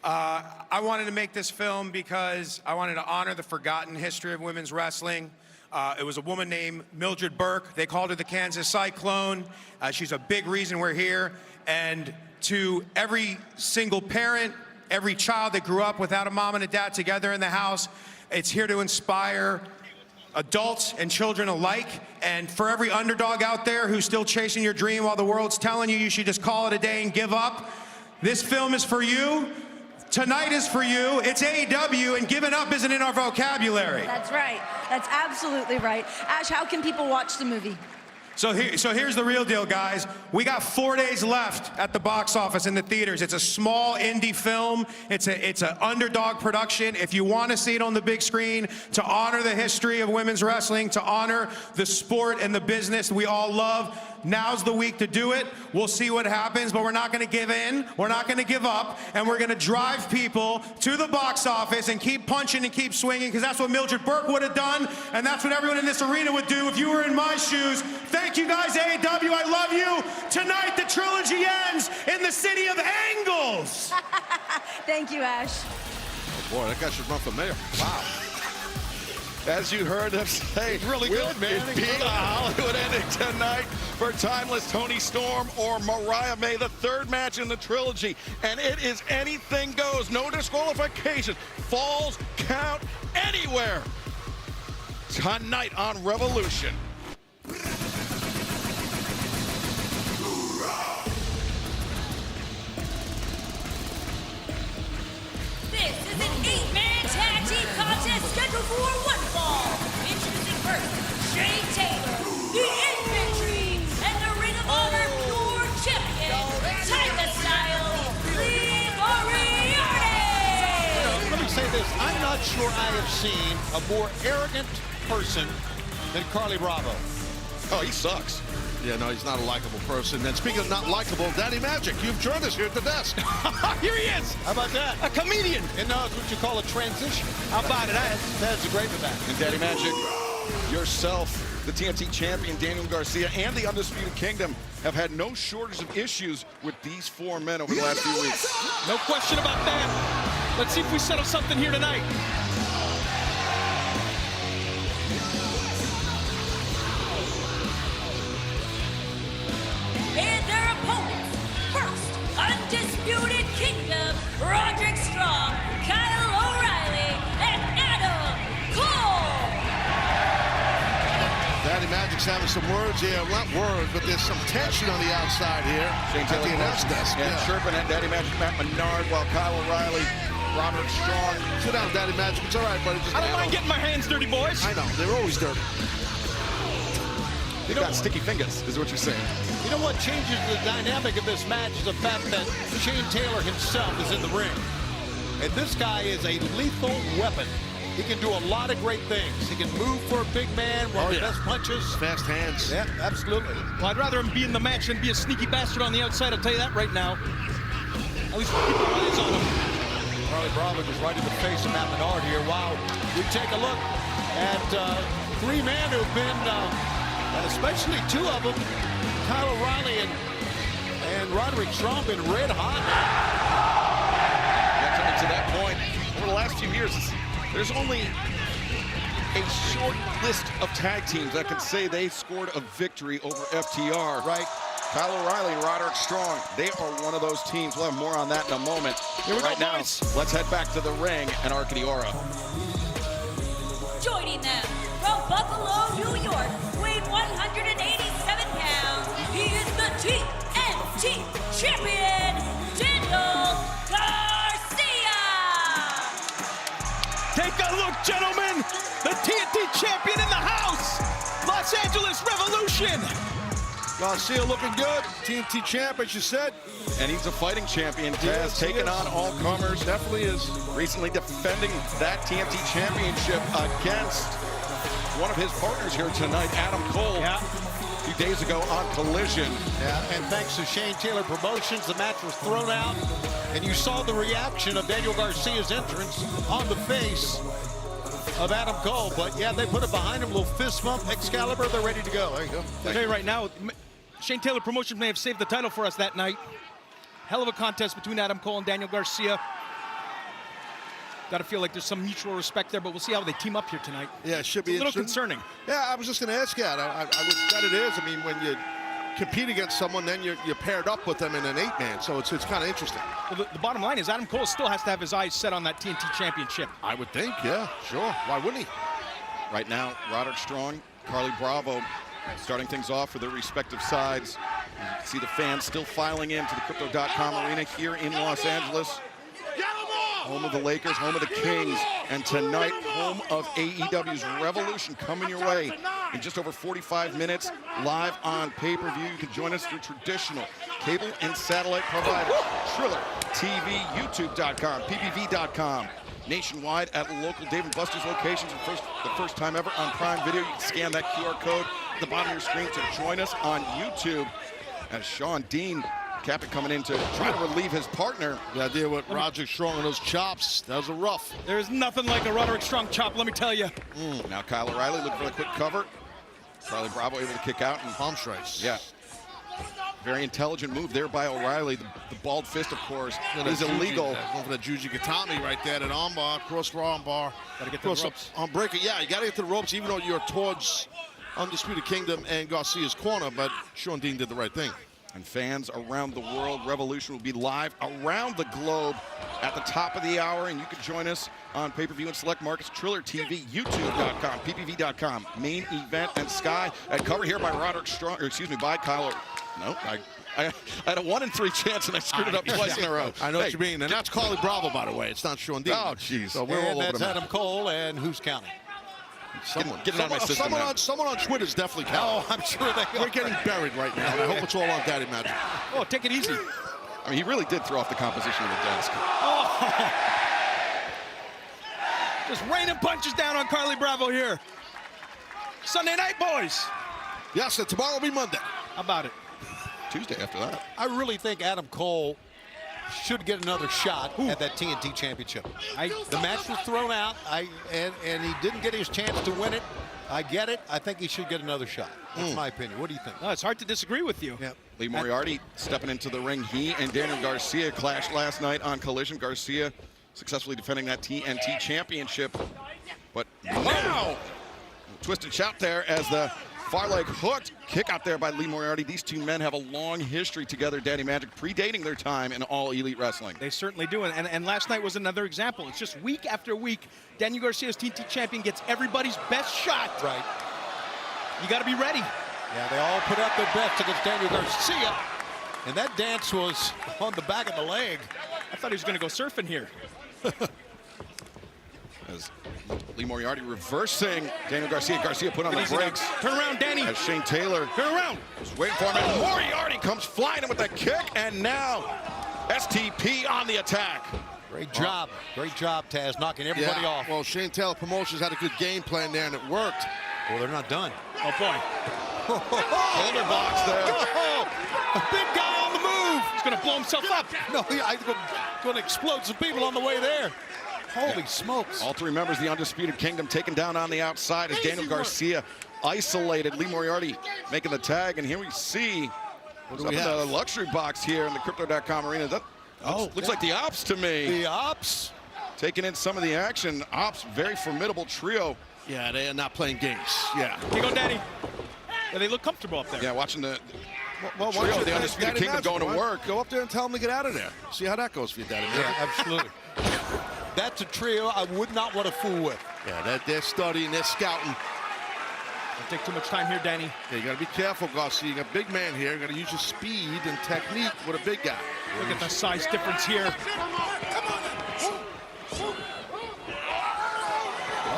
T: I wanted to make this film because I wanted to honor the forgotten history of women's wrestling. It was a woman named Mildred Burke. They called her the Kansas Cyclone. She's a big reason we're here. And to every single parent, every child that grew up without a mom and a dad together in the house, it's here to inspire adults and children alike. And for every underdog out there who's still chasing your dream while the world's telling you you should just call it a day and give up, this film is for you. Tonight is for you. It's AEW, and giving up isn't in our vocabulary.
B: That's right. That's absolutely right. Ash, how can people watch the movie?
T: So here's the real deal, guys. We got 4 days left at the box office in the theaters. It's a small indie film. It's an underdog production. If you want to see it on the big screen, to honor the history of women's wrestling, to honor the sport and the business we all love, now's the week to do it. We'll see what happens, but we're not going to give in. We're not going to give up, and we're going to drive people to the box office and keep punching and keep swinging, because that's what Mildred Burke would have done, and that's what everyone in this arena would do if you were in my shoes. Thank you guys, AEW. I love you. Tonight, the trilogy ends in the City of Angles.
B: Thank you, Ash.
S: Oh boy, that guy should run for mayor. Wow.
J: As you heard them say,
S: it's really good, man.
J: It being a Hollywood ending tonight for Timeless Tony Storm or Mariah May, the third match in the trilogy. And it is anything goes. No disqualification. Falls count anywhere. Tonight on Revolution.
R: This is an 8-man tag team contest scheduled for one fall. Introducing first, Shane Taylor, the Infantry, and the Ring of Honor Pure Champion, Tiger Style, Lee Moriarty.
Q: Let me say this. I'm not sure I have seen a more arrogant person than Carly Bravo.
S: Oh, he sucks. Yeah, no, he's not a likable person. And speaking of not likable, Daddy Magic, you've joined us here at the desk.
Q: Here he is. How about that? A comedian. And now it's what you call a transition. How about it? That's a great with that.
J: And Daddy Magic, yourself The TNT champion, Daniel Garcia, and the Undisputed Kingdom have had no shortage of issues with these four men over the last few weeks.
U: No question about that. Let's see if we settle something here tonight.
R: And their opponents, first, Undisputed Kingdom, Roderick Strong, Kyle O'Reilly, and Adam Cole.
S: Daddy Magic's having some words here. Not words, but there's some tension on the outside here.
J: Shane
S: At the announce desk.
J: and chirping at Daddy Magic Matt Menard, while Kyle O'Reilly, Roderick Strong.
S: Sit down, Daddy Magic. It's all right, buddy. Just
U: I don't mind getting my hands dirty, boys.
S: I know. They're always dirty.
J: They've got sticky fingers, is what you're saying.
Q: You know what changes the dynamic of this match is the fact that Shane Taylor himself is in the ring. And this guy is a lethal weapon. He can do a lot of great things. He can move for a big man, one of the best punches.
S: Fast hands.
Q: Yeah, absolutely.
U: Well, I'd rather him be in the match than be a sneaky bastard on the outside. I'll tell you that right now. At least keep our eyes on him.
Q: Charlie Bravo just right in the face of Matt Menard here. Wow. We take a look at three men who've been, and especially two of them, Kyle O'Reilly and Roderick Strong, been red hot.
J: Yeah, coming to that point, over the last few years, there's only a short list of tag teams that can say they scored a victory over FTR.
Q: Right.
J: Kyle O'Reilly and Roderick Strong, they are one of those teams. We'll have more on that in a moment.
U: Here we
J: right
U: go,
J: now,
U: boys.
J: let's head back to the ring and Arcady Aura.
R: Joining them from Buffalo, New York, weighing 187 pounds, he is the TNT champion, Daniel Garcia.
U: Take a look, gentlemen. The TNT champion in the house. Los Angeles Revolution.
S: Garcia looking good. TNT champ, as you said.
J: And he's a fighting champion, Taz, taking on all comers.
S: Definitely is.
J: Recently defending that TNT championship against one of his partners here tonight, Adam Cole.
U: Yeah.
J: A few days ago on Collision.
Q: Yeah, and thanks to Shane Taylor Promotions, the match was thrown out. And you saw the reaction of Daniel Garcia's entrance on the face of Adam Cole. But yeah, they put it behind him, little fist bump, Excalibur, they're ready to go. There you go.
U: I'll tell you right now, Shane Taylor Promotions may have saved the title for us that night. Hell of a contest between Adam Cole and Daniel Garcia. Got to feel like there's some mutual respect there, but we'll see how they team up here tonight.
S: Yeah, it should be
U: a little
S: interesting.
U: concerning.
S: Yeah, I was just going to ask that. I would bet it is. I mean, when you compete against someone, then you're paired up with them in an 8-man, so it's kind of interesting.
U: Well, the bottom line is Adam Cole still has to have his eyes set on that TNT championship.
S: I would think, yeah, sure. Why wouldn't he?
J: Right now, Roderick Strong, Carly Bravo, starting things off for their respective sides. You can see the fans still filing into the Crypto.com arena here in Los Angeles. Home of the Lakers, home of the Kings, and tonight, home of AEW's Revolution coming your way in just over 45 minutes, live on pay-per-view. You can join us through traditional cable and satellite providers, Triller TV, YouTube.com, PPV.com, nationwide at local Dave & Buster's locations, the first time ever on Prime Video. You can scan that QR code at the bottom of your screen to join us on YouTube. As Sean Dean, Captain, coming in to try to relieve his partner.
S: The idea with Roderick Strong and those chops, that was a rough.
U: There's nothing like a Roderick Strong chop, let me tell you.
J: Now Kyle O'Reilly looking for a quick cover. Charlie Bravo able to kick out and
S: palm strikes.
J: Yeah. Very intelligent move there by O'Reilly. The bald fist, of course, is illegal.
S: Going for the Juji Gatami right there, that armbar, cross armbar.
U: Got to get to the ropes.
S: On breaker, yeah, you got to get to the ropes, even though you're towards Undisputed Kingdom and Garcia's corner, but Sean Dean did the right thing.
J: And fans around the world, Revolution will be live around the globe at the top of the hour, and you can join us on pay-per-view and select markets, Triller TV, YouTube.com, PPV.com, main event and Sky, and cover here by Roderick Strong, or excuse me, by Kyle. No, I had a 1 in 3 chance, and I screwed it up twice in a row.
S: I know what you mean, and that's Carly Bravo, by the way. It's not Sean Dean.
J: Oh, jeez.
S: So we're all over
Q: that's Adam Cole, and who's counting?
J: Get it out of my system now.
S: Someone on Twitter is definitely counting.
Q: Oh, I'm sure they are.
S: We're getting buried right now, and I hope it's all on Daddy Magic.
U: Oh, take it easy.
J: I mean, he really did throw off the composition of the desk.
U: Oh. Just raining punches down on Carly Bravo here. Sunday night, boys.
S: Yes, and tomorrow will be Monday.
U: How about it?
J: Tuesday after that.
Q: I really think Adam Cole should get another shot at that TNT championship. The match was thrown out, and he didn't get his chance to win it. I get it. I think he should get another shot. That's my opinion. What do you think?
U: No, it's hard to disagree with you.
Q: Yep.
J: Lee Moriarty stepping into the ring. He and Daniel Garcia clashed last night on Collision. Garcia successfully defending that TNT championship. But now, twisted shout there as the far leg hooked. Kick out there by Lee Moriarty. These two men have a long history together, Daddy Magic, predating their time in All Elite Wrestling.
U: They certainly do, and last night was another example. It's just week after week, Daniel Garcia's TNT champion gets everybody's best shot.
Q: Right.
U: You got to be ready.
Q: Yeah, they all put up their best against Daniel Garcia, and that dance was on the back of the leg.
U: I thought he was going to go surfing here.
J: As Lee Moriarty reversing Daniel Garcia. Garcia put on the brakes.
U: Turn around, Danny.
J: As Shane Taylor
U: turn around.
J: Was waiting for him, and Moriarty comes flying in with a kick, and now STP on the attack.
Q: Great job. Great job, Taz, knocking everybody off.
S: Well, Shane Taylor Promotions had a good game plan there, and it worked.
Q: Well, they're not done.
U: Oh, boy.
J: Shoulder box there.
Q: A big guy on the move.
U: He's going to blow himself up.
Q: No, I'm going to explode some people on the way there. Holy smokes.
J: All three members of the Undisputed Kingdom taken down on the outside as Daniel Garcia isolated. Lee Moriarty making the tag, and here we see what's up in the luxury box here in the Crypto.com arena. That looks like the Ops to me.
Q: The Ops.
J: Taking in some of the action. Ops, very formidable trio.
S: Yeah, they are not playing games. Yeah.
U: Here you go, Danny. Yeah, they look comfortable up there.
J: Yeah, watching the
S: well,
J: trio of the Undisputed Kingdom going to work.
S: Go up there and tell them to get out of there. See how that goes for you, Daddy.
Q: Yeah, absolutely. That's a trio I would not want to fool with.
S: Yeah, they're studying, they're scouting.
U: Don't take too much time here, Danny.
S: Yeah, you got to be careful, Garcia. You got a big man here. You got to use your speed and technique with a big guy.
U: Look at the size difference here.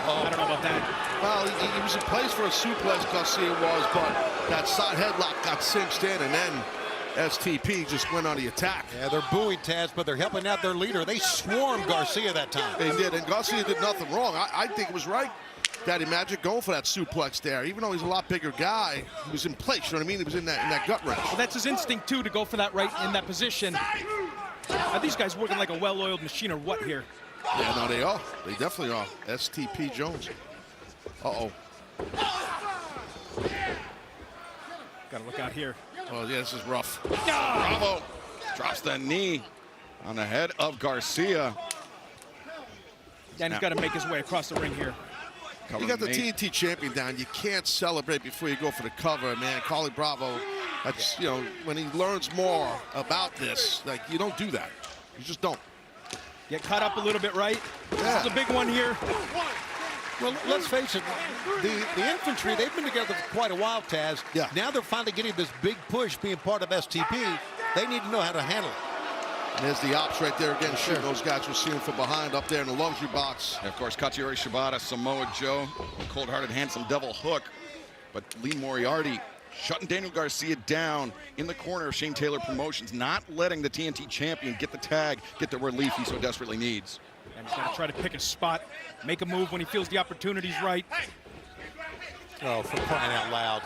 U: I don't know about that.
S: Well, he was in place for a suplex, Garcia was, but that side headlock got cinched in, and then STP just went on the attack.
Q: Yeah, they're booing Taz, but they're helping out their leader. They swarmed Garcia that time.
S: They did, and Garcia did nothing wrong. I think it was right, Daddy Magic, going for that suplex there. Even though he's a lot bigger guy, he was in place, you know what I mean? He was in that gut wrench.
U: Well, that's his instinct, too, to go for that right in that position. Are these guys working like a well-oiled machine or what here?
S: Yeah, no, they are. They definitely are. STP Jones. Uh-oh.
U: Gotta look out here.
S: Oh, yeah, this is rough.
J: Bravo drops the knee on the head of Garcia.
U: Danny's got to make his way across the ring here.
S: You got the TNT champion down. You can't celebrate before you go for the cover, man. Carly Bravo, that's, you know, when he learns more about this, like, you don't do that. You just don't.
U: Get caught up a little bit, right?
S: Yeah.
U: This is a big one here.
Q: Well, let's face it, the infantry, they've been together for quite a while, Taz.
S: Yeah.
Q: Now they're finally getting this big push being part of STP. They need to know how to handle it.
S: And there's the Ops right there again, shooting those guys we're seeing from behind up there in the luxury box.
J: And of course, Katsuyori Shibata, Samoa Joe, cold-hearted, handsome devil hook. But Lee Moriarty shutting Daniel Garcia down in the corner of Shane Taylor Promotions, not letting the TNT champion get the tag, get the relief he so desperately needs.
U: And he's got to try to pick a spot, make a move when he feels the opportunity's right.
Q: Oh, for crying out loud.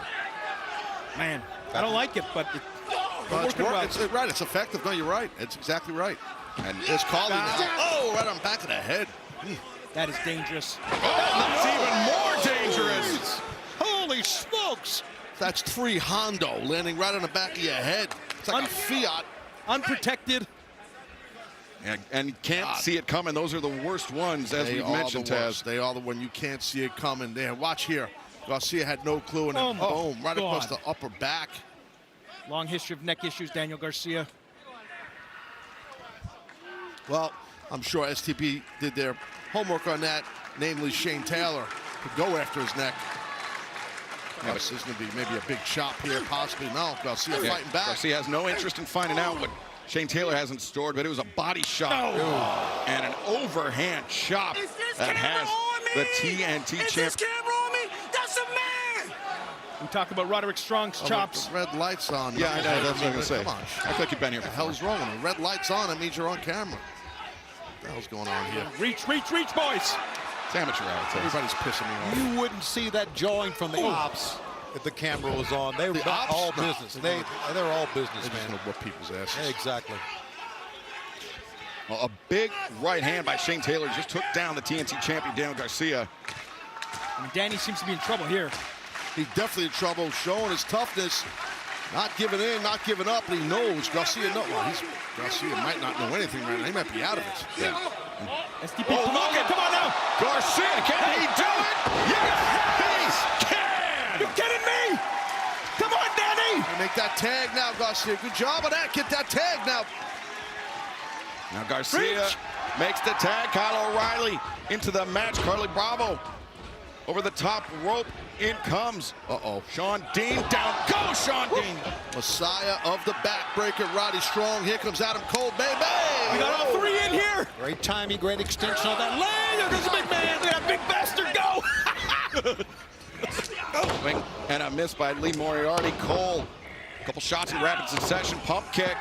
U: Man, I don't like it, but it's
S: working
U: well.
S: It's right, it's effective. No, you're right. It's exactly right. And there's Carly now. Oh, right on back of the head.
U: That is dangerous.
J: That's even more dangerous.
Q: Holy smokes.
S: That's 3 Hondo landing right on the back of your head. It's like a Fiat.
U: Unprotected.
J: And can't see it coming. Those are the worst ones, as we've mentioned, Taz.
S: They are the one you can't see it coming. There, watch here. Garcia had no clue, and then boom, right across the upper back.
U: Long history of neck issues, Daniel Garcia.
S: Well, I'm sure STP did their homework on that, namely Shane Taylor, to go after his neck. Yeah, this is going to be maybe a big chop here, possibly. No, Garcia fighting back.
J: Garcia has no interest in finding out what Shane Taylor hasn't stored, but it was a body shot and an overhand chop that has the TNT champ.
G: That's a man!
U: We talk about Roderick Strong's chops.
S: The red lights on.
J: Yeah, I know. That's what I'm going to say.
S: Come on.
J: I think you've been here.
S: What the hell's wrong? When the red lights on, it means you're on camera. What the hell's going on here?
U: Reach, reach, reach, boys.
J: It's amateur hour.
S: Everybody's pissing me off.
Q: You wouldn't see that jawing from the Ops if the camera was on. They were all business. They're all business,
S: They just
Q: man.
S: want to whip people's asses.
Q: Yeah, exactly.
J: Well, a big right hand by Shane Taylor just took down the TNT champion, Daniel Garcia.
U: I mean, Danny seems to be in trouble here.
S: He's definitely in trouble, showing his toughness, not giving in, not giving up, and he knows Garcia. Garcia might not know anything right now. He might be out of it. Yeah.
U: SDP come on now.
J: Garcia, can he do it? Yes, he can.
U: You kidding me? Come on, Danny.
S: Make that tag now, Garcia. Good job of that. Get that tag now.
J: Now Garcia makes the tag. Kyle O'Reilly into the match. Carly Bravo over the top rope. In comes, Sean Dean. Down goes Sean Dean.
S: Messiah of the backbreaker, Roddy Strong. Here comes Adam Cole, baby.
U: We got all three in here.
Q: Great timing, great extension on that leg.
U: There goes the big man. Look at that big bastard go.
J: Swing and a miss by Lee Moriarty. Cole, a couple shots in rapid succession. Pump kick.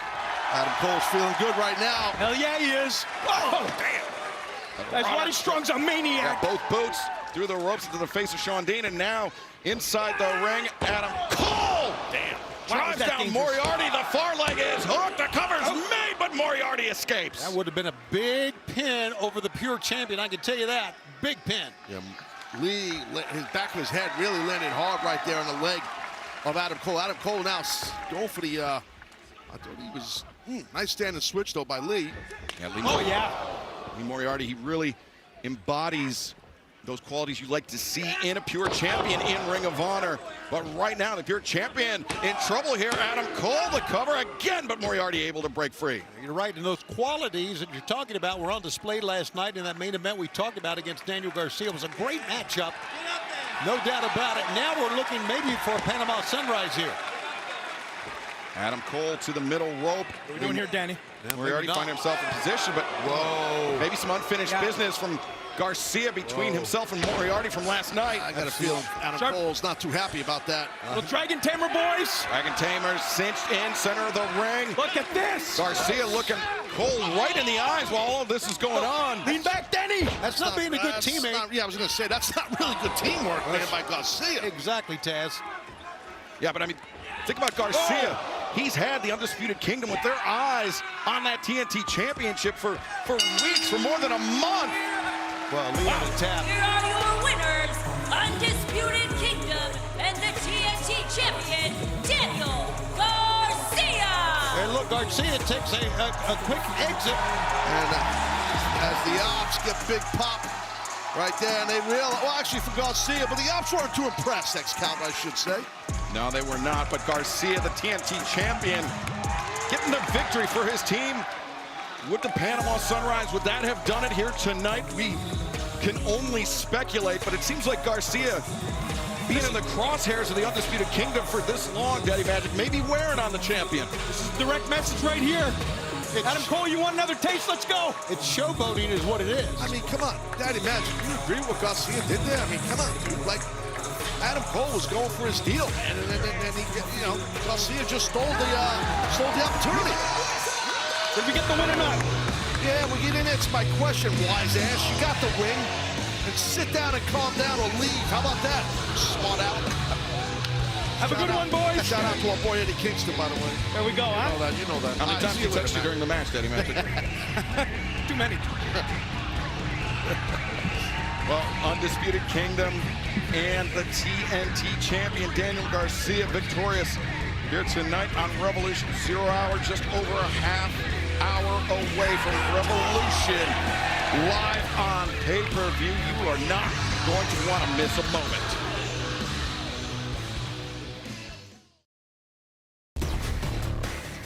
S: Adam Cole's feeling good right now.
U: Hell yeah, he is. Oh, damn. That's Roddy Strong's a maniac.
J: Both boots through the ropes into the face of Sean Dean, and now inside the ring, Adam Cole. Damn. Drives down dangerous. Moriarty. The far leg is hooked. The cover's made, but Moriarty escapes.
Q: That would have been a big pin over the pure champion. I can tell you that. Big pin.
S: Yeah, Lee, his back of his head really landed hard right there on the leg of Adam Cole. Adam Cole now going for the, I thought he was, nice stand and switch though by Lee.
J: Yeah, Lee Moriarty, he really embodies those qualities you like to see in a pure champion in Ring of Honor. But right now, the pure champion in trouble here. Adam Cole, the cover again, but Moriarty able to break free.
Q: You're right, and those qualities that you're talking about were on display last night in that main event we talked about against Daniel Garcia. It was a great matchup, no doubt about it. Now we're looking maybe for a Panama Sunrise here.
J: Adam Cole to the middle rope.
U: What are we doing here, Danny?
J: Moriarty finding himself in position, but whoa, maybe some unfinished business from Garcia between himself and Moriarty from last night.
S: I got a feeling Adam Cole's not too happy about that.
U: Well, Dragon Tamer boys.
J: Dragon Tamer cinched in center of the ring.
U: Look at this.
J: Garcia looking Cole right in the eyes while all of this is going on.
U: Lean back, Danny.
Q: That's not being a good teammate.
S: I was going to say, that's not really good teamwork there by Garcia.
Q: Exactly, Taz.
J: Yeah, but I mean, think about Garcia. Whoa. He's had the Undisputed Kingdom with their eyes on that TNT Championship for weeks, for more than a month.
Q: Well, Lee on the tap.
R: Here are your winners, Undisputed Kingdom and the TNT Champion, Daniel Garcia.
Q: And look, Garcia takes a quick exit.
S: And as the Ops get big pop right there, and they realize, well, actually for Garcia, but the Ops weren't too impressed, X-Count, I should say.
J: No, they were not, but Garcia, the TNT Champion, getting the victory for his team. Would the Panama Sunrise, would that have done it here tonight? We can only speculate, but it seems like Garcia, being in the crosshairs of the Undisputed Kingdom for this long, Daddy Magic, maybe wearing on the champion.
U: This is a direct message right here. Adam Cole, you want another taste? Let's go.
Q: It's showboating is what it is.
S: I mean, come on, Daddy Magic, you agree with what Garcia did there? I mean, come on, dude. Like, Adam Cole was going for his deal, and he, you know, Garcia just stole the opportunity.
U: Did we get the win or not?
S: Yeah, we get in. It's my question, wise ass. You got the win. And sit down and calm down or leave. How about that? Smart out.
U: Have a good one, boys.
S: Shout out to our boy Eddie Kingston, by the way.
U: There we go, huh?
S: You know that.
J: How many times did you text you during the match, Daddy Magic?
U: Too many.
J: Well, Undisputed Kingdom and the TNT Champion, Daniel Garcia, victorious here tonight on Revolution. 0 hour, just over a half hour away from Revolution. Live on pay-per-view. You are not going to want to miss a moment.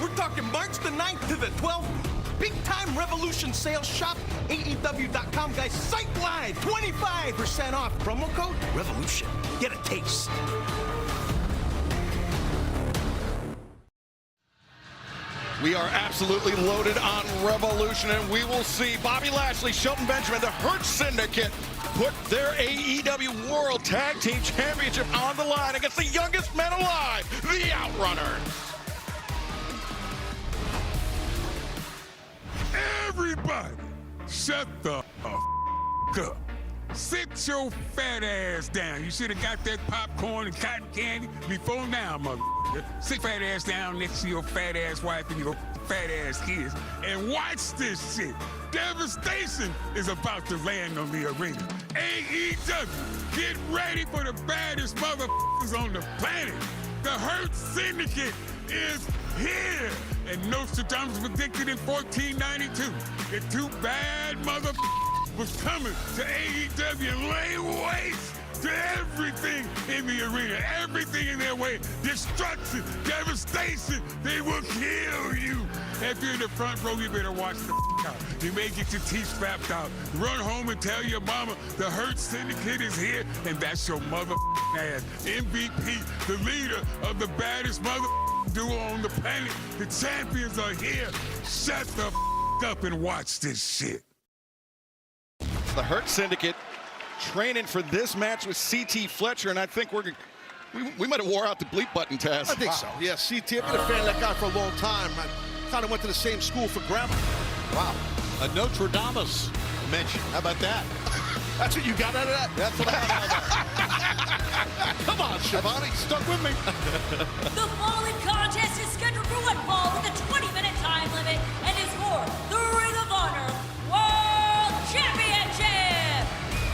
U: We're talking March the 9th to the 12th. Big time Revolution sales. Shop AEW.com, guys. Site live. 25% off. Promo code Revolution. Get a taste.
J: We are absolutely loaded on Revolution, and we will see Bobby Lashley, Shelton Benjamin, the Hurt Syndicate put their AEW World Tag Team Championship on the line against the youngest men alive, the Outrunners.
A: Everybody, shut the f up. Sit your fat ass down. You should have got that popcorn and cotton candy before now, motherfucker. Sit fat ass down next to your fat ass wife and your fat ass kids and watch this shit. Devastation is about to land on the arena. AEW, get ready for the baddest motherfuckers on the planet. The Hurt Syndicate is here. And Nostradamus predicted in 1492 that two bad motherfuckers was coming to AEW and lay waste to everything in the arena, everything in their way. Destruction, devastation, they will kill you. If you're in the front row, you better watch the out. You may get your teeth strapped out. Run home and tell your mama the Hurt Syndicate is here, and that's your mother ass. MVP, the leader of the baddest mother duo on the planet. The champions are here. Shut the up and watch this shit.
J: The Hurt Syndicate training for this match with CT Fletcher, and I think we might have wore out the bleep button, Taz.
S: I think so. Yeah, CT, I've been a fan of that guy for a long time. I kind of went to the same school for grammar.
Q: Wow. A Notre Dame mention. How about that?
S: That's what you got out of that?
Q: That's what I got out of that.
S: Come on, Shivani, stuck with me.
R: The following contest is scheduled for one fall with a 20-minute time limit and is for the Ring of Honor World Championship.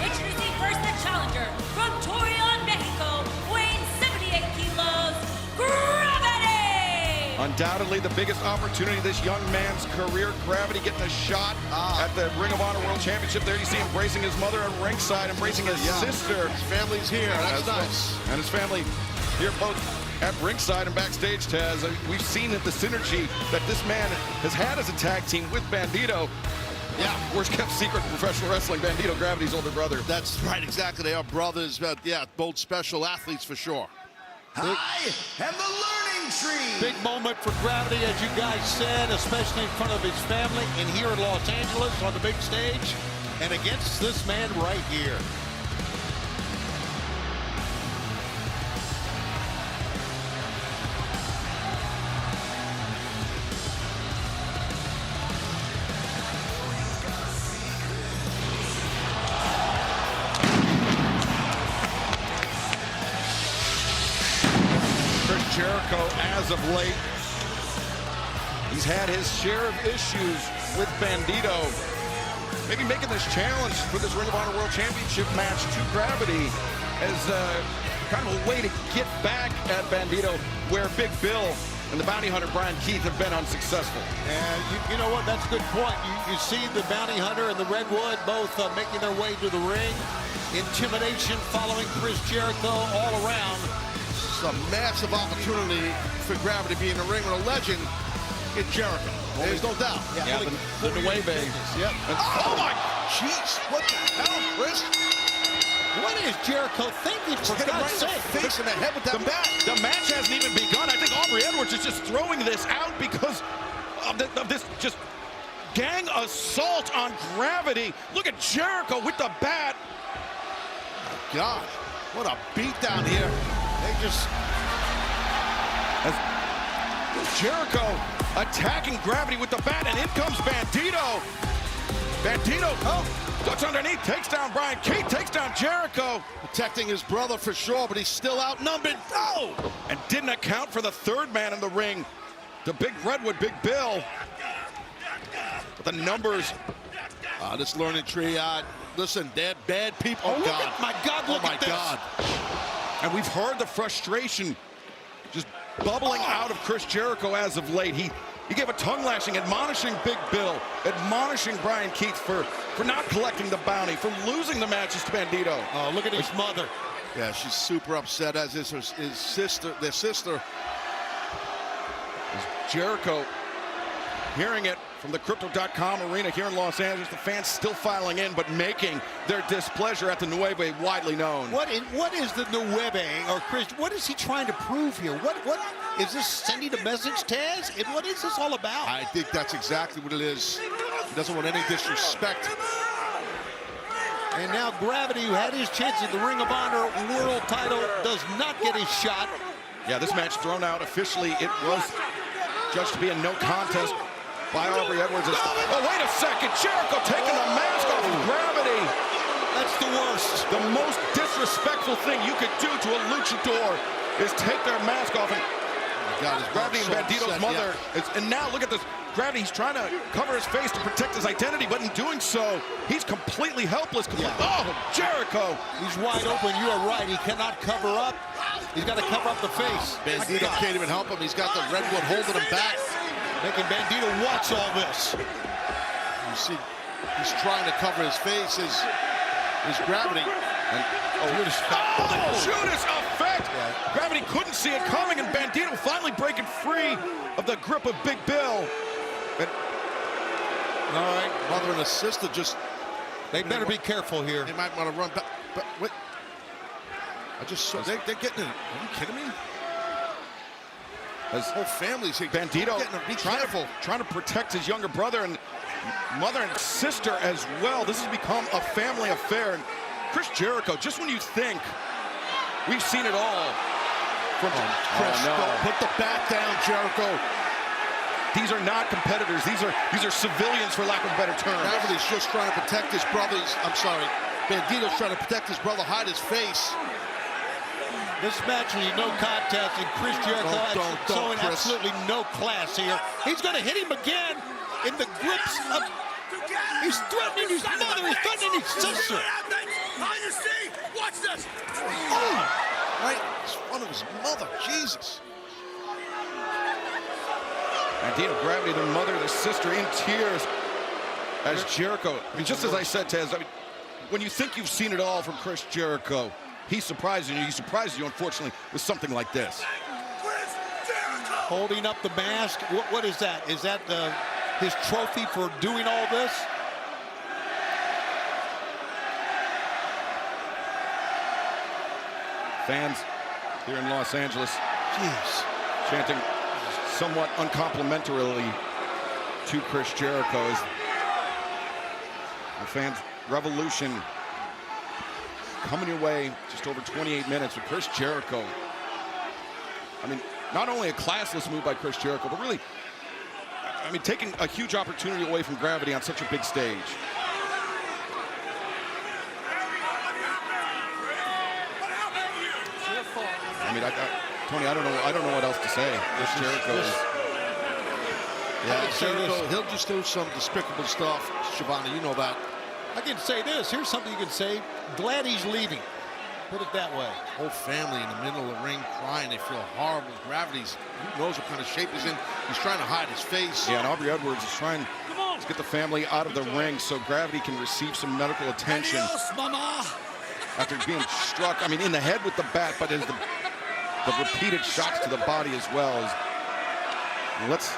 R: Introducing first the challenger from Torreon, Mexico, weighing 78 kilos, Gravity!
J: Undoubtedly the biggest opportunity of this young man's career. Gravity getting a shot at the Ring of Honor World Championship. There you see him embracing his mother at ringside, embracing his sister.
S: His family's here. That's nice.
J: And his family here both at ringside and backstage, Taz. We've seen the synergy that this man has had as a tag team with Bandito. Yeah, worst kept secret in professional wrestling. Bandito, Gravity's older brother.
S: That's right, exactly. They are brothers, but yeah, both special athletes for sure.
Q: Hi, and the learning tree. Big moment for Gravity, as you guys said, especially in front of his family and here in Los Angeles on the big stage and against this man right here.
J: Jericho, as of late, he's had his share of issues with Bandito. Maybe making this challenge for this Ring of Honor World Championship match to Gravity as kind of a way to get back at Bandito, where Big Bill and the bounty hunter Brian Keith have been unsuccessful.
Q: And you know what, that's a good point. You see the bounty hunter and the Redwood both making their way to the ring. Intimidation following Chris Jericho all around.
S: A massive opportunity for Gravity being in the ring with a legend in Jericho. There's no doubt.
J: Yeah, the Nueve.
S: Yep. Oh my, jeez, what the hell, Chris?
Q: What is Jericho thinking, for God's sake?
S: Face in the head with that bat.
J: The match hasn't even begun. I think Aubrey Edwards is just throwing this out because of this just gang assault on Gravity. Look at Jericho with the bat.
S: Oh, God, what a beat down here. They just...
J: Jericho attacking Gravity with the bat, and in comes Bandito. Bandito, ducks underneath, takes down Brian Keith, takes down Jericho.
S: Protecting his brother for sure, but he's still outnumbered.
J: Oh! And didn't account for the third man in the ring, the big Redwood, Big Bill. But the numbers...
S: this learning tree, listen, they're bad people.
J: Oh, God. My God, look at this.
S: God.
J: And we've heard the frustration just bubbling out of Chris Jericho as of late. He gave a tongue lashing, admonishing Big Bill, admonishing Brian Keith for not collecting the bounty, for losing the matches to Bandito.
Q: Oh, look at his mother.
S: Yeah, she's super upset, as is his sister, their sister.
J: Jericho hearing it from the Crypto.com arena here in Los Angeles. The fans still filing in, but making their displeasure at the Nueve widely known.
Q: What is the Nueve, or Chris, what is he trying to prove here? What is this sending a message, Taz? And what is this all about?
S: I think that's exactly what it is. He doesn't want any disrespect.
Q: And now Gravity, who had his chance at the Ring of Honor World title, does not get his shot.
J: Yeah, this match thrown out officially. It was judged to be a no contest by Aubrey Edwards. Oh, wait a second. Jericho taking the mask off of Gravity.
Q: That's the worst.
J: The most disrespectful thing you could do to a luchador is take their mask off. And
S: got his
J: Gravity and
S: mouth so
J: Bandito's
S: set,
J: mother.
S: yeah.
J: And now look at this. Gravity, he's trying to cover his face to protect his identity, but in doing so, he's completely helpless. Oh, Jericho.
Q: He's wide open. You are right. He cannot cover up. He's got to cover up the face.
S: Bandito can't even help him. He's got the redwood holding him back.
Q: Making Bandito watch all this.
S: You see, he's trying to cover his face. His Gravity. And,
J: Judas effect. Gravity couldn't see it coming, and Bandito finally breaking free of the grip of Big Bill. And,
S: all right, mother and a sister just...
Q: They better be careful here.
S: They might want to run back. But wait. I just saw... They're getting it. Are you kidding me? His whole family's here.
J: Bandito
S: Be careful.
J: trying to protect his younger brother and mother and sister as well. This has become a family affair. And Chris Jericho, just when you think we've seen it all from
S: Chris, don't put the bat down, Jericho.
J: These are not competitors. These are civilians, for lack of a better term.
S: Gravity's just trying to protect his brother's... I'm sorry. Bandito's trying to protect his brother, hide his face.
Q: This match will be no contest, and Chris Jericho showing
S: Chris.
Q: absolutely no class here. He's going to hit him again in the grips of... He's threatening his mother. He's threatening his sister.
S: Watch this. Oh, right in front of his mother. Jesus.
J: Bandito, Gravity, their mother, their sister in tears as Jericho. I mean, just as I said, Taz, I mean, when you think you've seen it all from Chris Jericho, he's surprising you. He surprises you, unfortunately, with something like this.
Q: Holding up the mask. What is that? Is that his trophy for doing all this?
J: Fans here in Los Angeles, chanting somewhat uncomplimentarily to Chris Jericho as the fans' Revolution coming your way just over 28 minutes with Chris Jericho. I mean, not only a classless move by Chris Jericho, but really, I mean, taking a huge opportunity away from Gravity on such a big stage. I mean, Tony, I don't know what else to say. Chris Jericho is...
S: Yeah, Jericho, he'll just do some despicable stuff. Shivani, you know that.
Q: I can say this. Here's something you can say. Glad he's leaving. Put it that way.
S: Whole family in the middle of the ring crying. They feel horrible. Gravity's, who knows what kind of shape he's in. He's trying to hide his face.
J: Yeah, and Aubrey Edwards is trying to get the family out of the ring so Gravity can receive some medical attention. After being struck, I mean, in the head with the bat, but as the repeated shots to the body as well. Let's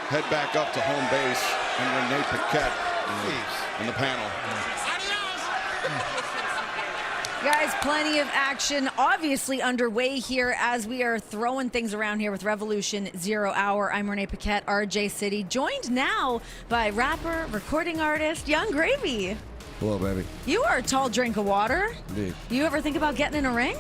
J: head back up to home base and Renee Paquette in the panel.
B: Guys, plenty of action obviously underway here as we are throwing things around here with Revolution 0 Hour. I'm Renee Paquette, RJ City, joined now by rapper, recording artist, Young Gravy.
H: Hello, baby.
B: You are a tall drink of water.
H: Indeed.
B: You ever think about getting in a ring?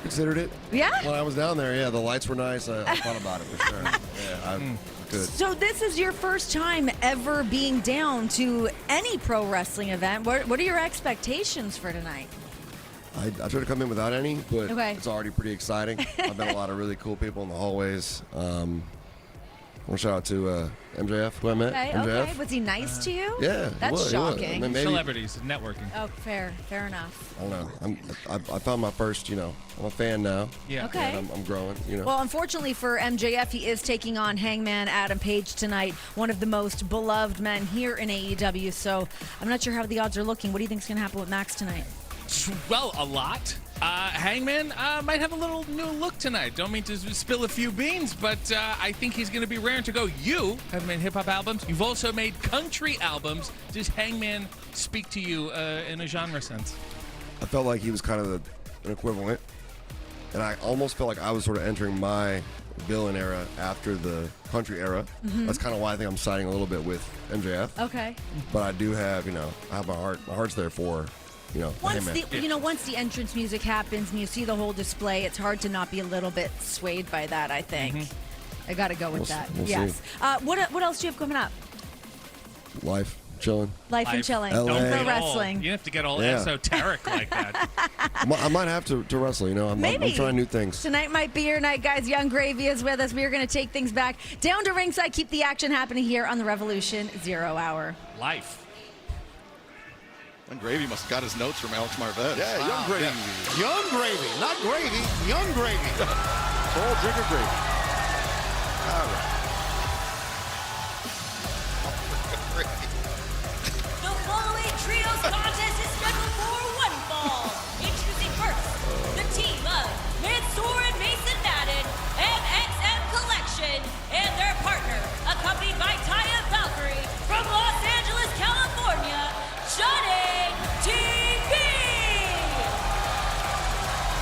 H: Considered it.
B: Yeah?
H: When I was down there, yeah, the lights were nice. I thought about it for sure. Yeah, I'm good.
B: So this is your first time ever being down to any pro wrestling event. What are your expectations for tonight?
H: I try to come in without any, but
B: Okay.
H: it's already pretty exciting. I've met a lot of really cool people in the hallways. I want to shout out to MJF, who I met. MJF.
B: Okay. Was he nice to you?
H: Yeah,
B: That's shocking.
H: I mean, maybe,
C: Celebrities, networking.
B: Oh, fair enough.
H: I don't know. I found my first, I'm a fan now.
C: Yeah.
B: Okay.
H: And I'm growing,
B: Well, unfortunately for MJF, he is taking on Hangman Adam Page tonight, one of the most beloved men here in AEW. So I'm not sure how the odds are looking. What do you think is going to happen with Max tonight?
C: Well, a lot. Hangman might have a little new look tonight. Don't mean to spill a few beans, but I think he's going to be raring to go. You have made hip-hop albums. You've also made country albums. Does Hangman speak to you in a genre sense?
H: I felt like he was kind of an equivalent, and I almost felt like I was sort of entering my villain era after the country era.
B: Mhm.
H: That's kind of why I think I'm siding a little bit with MJF.
B: Okay.
H: But I do have, I have my heart's there for,
B: Once
H: Hangman.
B: once the entrance music happens and you see the whole display, it's hard to not be a little bit swayed by that, I think. I got to go with that.
H: We'll
B: yes.
H: see.
B: What else do you have coming up?
H: Life, chilling.
B: Life and chilling.
H: LA.
B: And pro
C: Don't
B: wrestling.
C: You have to get all
H: Yeah.
C: esoteric like that.
H: I might have to wrestle. You know, I'm trying new things.
B: Tonight might be your night, guys. Young Gravy is with us. We are going to take things back down to ringside, keep the action happening here on the Revolution 0 Hour.
C: Life.
J: And Gravy must have got his notes from Alex Marvez.
Q: Yeah,
J: Wow.
Q: Young Gravy. Young Gravy, not gravy. Young Gravy.
J: Tall drink of gravy. All right.
R: The following trios contest is scheduled for one fall. Introducing first, the team of Mansoor and Mason Madden, MXM Collection, and their partner, accompanied by Taya Valkyrie from Los Angeles, California, Johnny TV.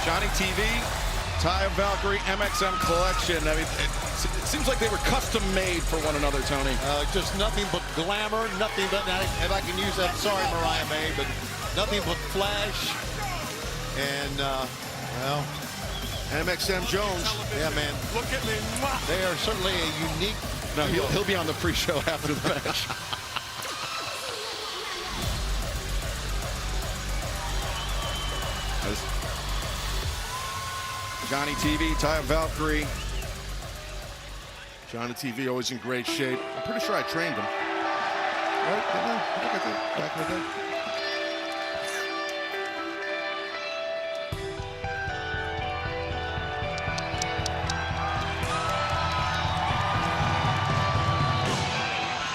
J: Johnny TV, Taya Valkyrie, MXM Collection. I mean, it seems like they were custom made for one another, Tony.
Q: Just nothing but glamour, nothing but, if I can use that, sorry Mariah May, but nothing but flash. And, well,
J: MXM Jones.
Q: Yeah, man.
G: Look at me.
Q: They are certainly a unique.
J: No, he'll be on the pre-show after the match. Johnny TV, Taya Valkyrie. Johnny TV always in great shape. I'm pretty sure I trained him. Right? Didn't I? I think I did back in the day.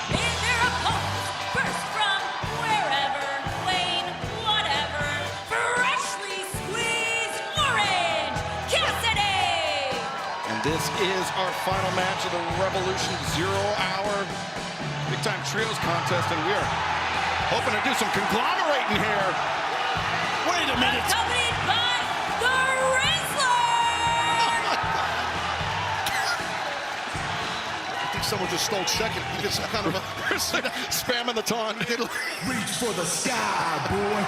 R: And their opponents, first from wherever, Wayne, whatever, freshly squeezed orange, Cassidy!
J: And this is our final match of the Revolution 0 Hour Big Time Trios contest, and we are hoping to do some conglomerating here. Wait a minute.
R: Accompanied by the Rizzler!
J: I think someone just stole second. It's kind of a spamming the taunt.
G: Reach for the sky, boy.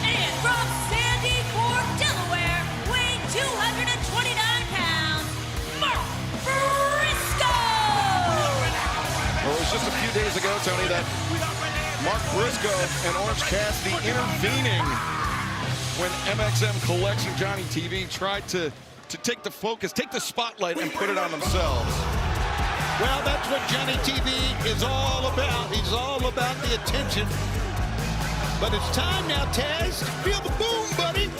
R: And from Sandy Fork, Delaware, weighing 229 pounds, Mark Briscoe!
J: Well, it was just a few days ago, Tony, that Mark Briscoe and Orange Cassidy intervening when MXM Collection Johnny TV tried to take the focus, take the spotlight, and put it on themselves.
Q: Well, that's what Johnny TV is all about. He's all about the attention. But it's time now, Taz. Feel the boom, buddy.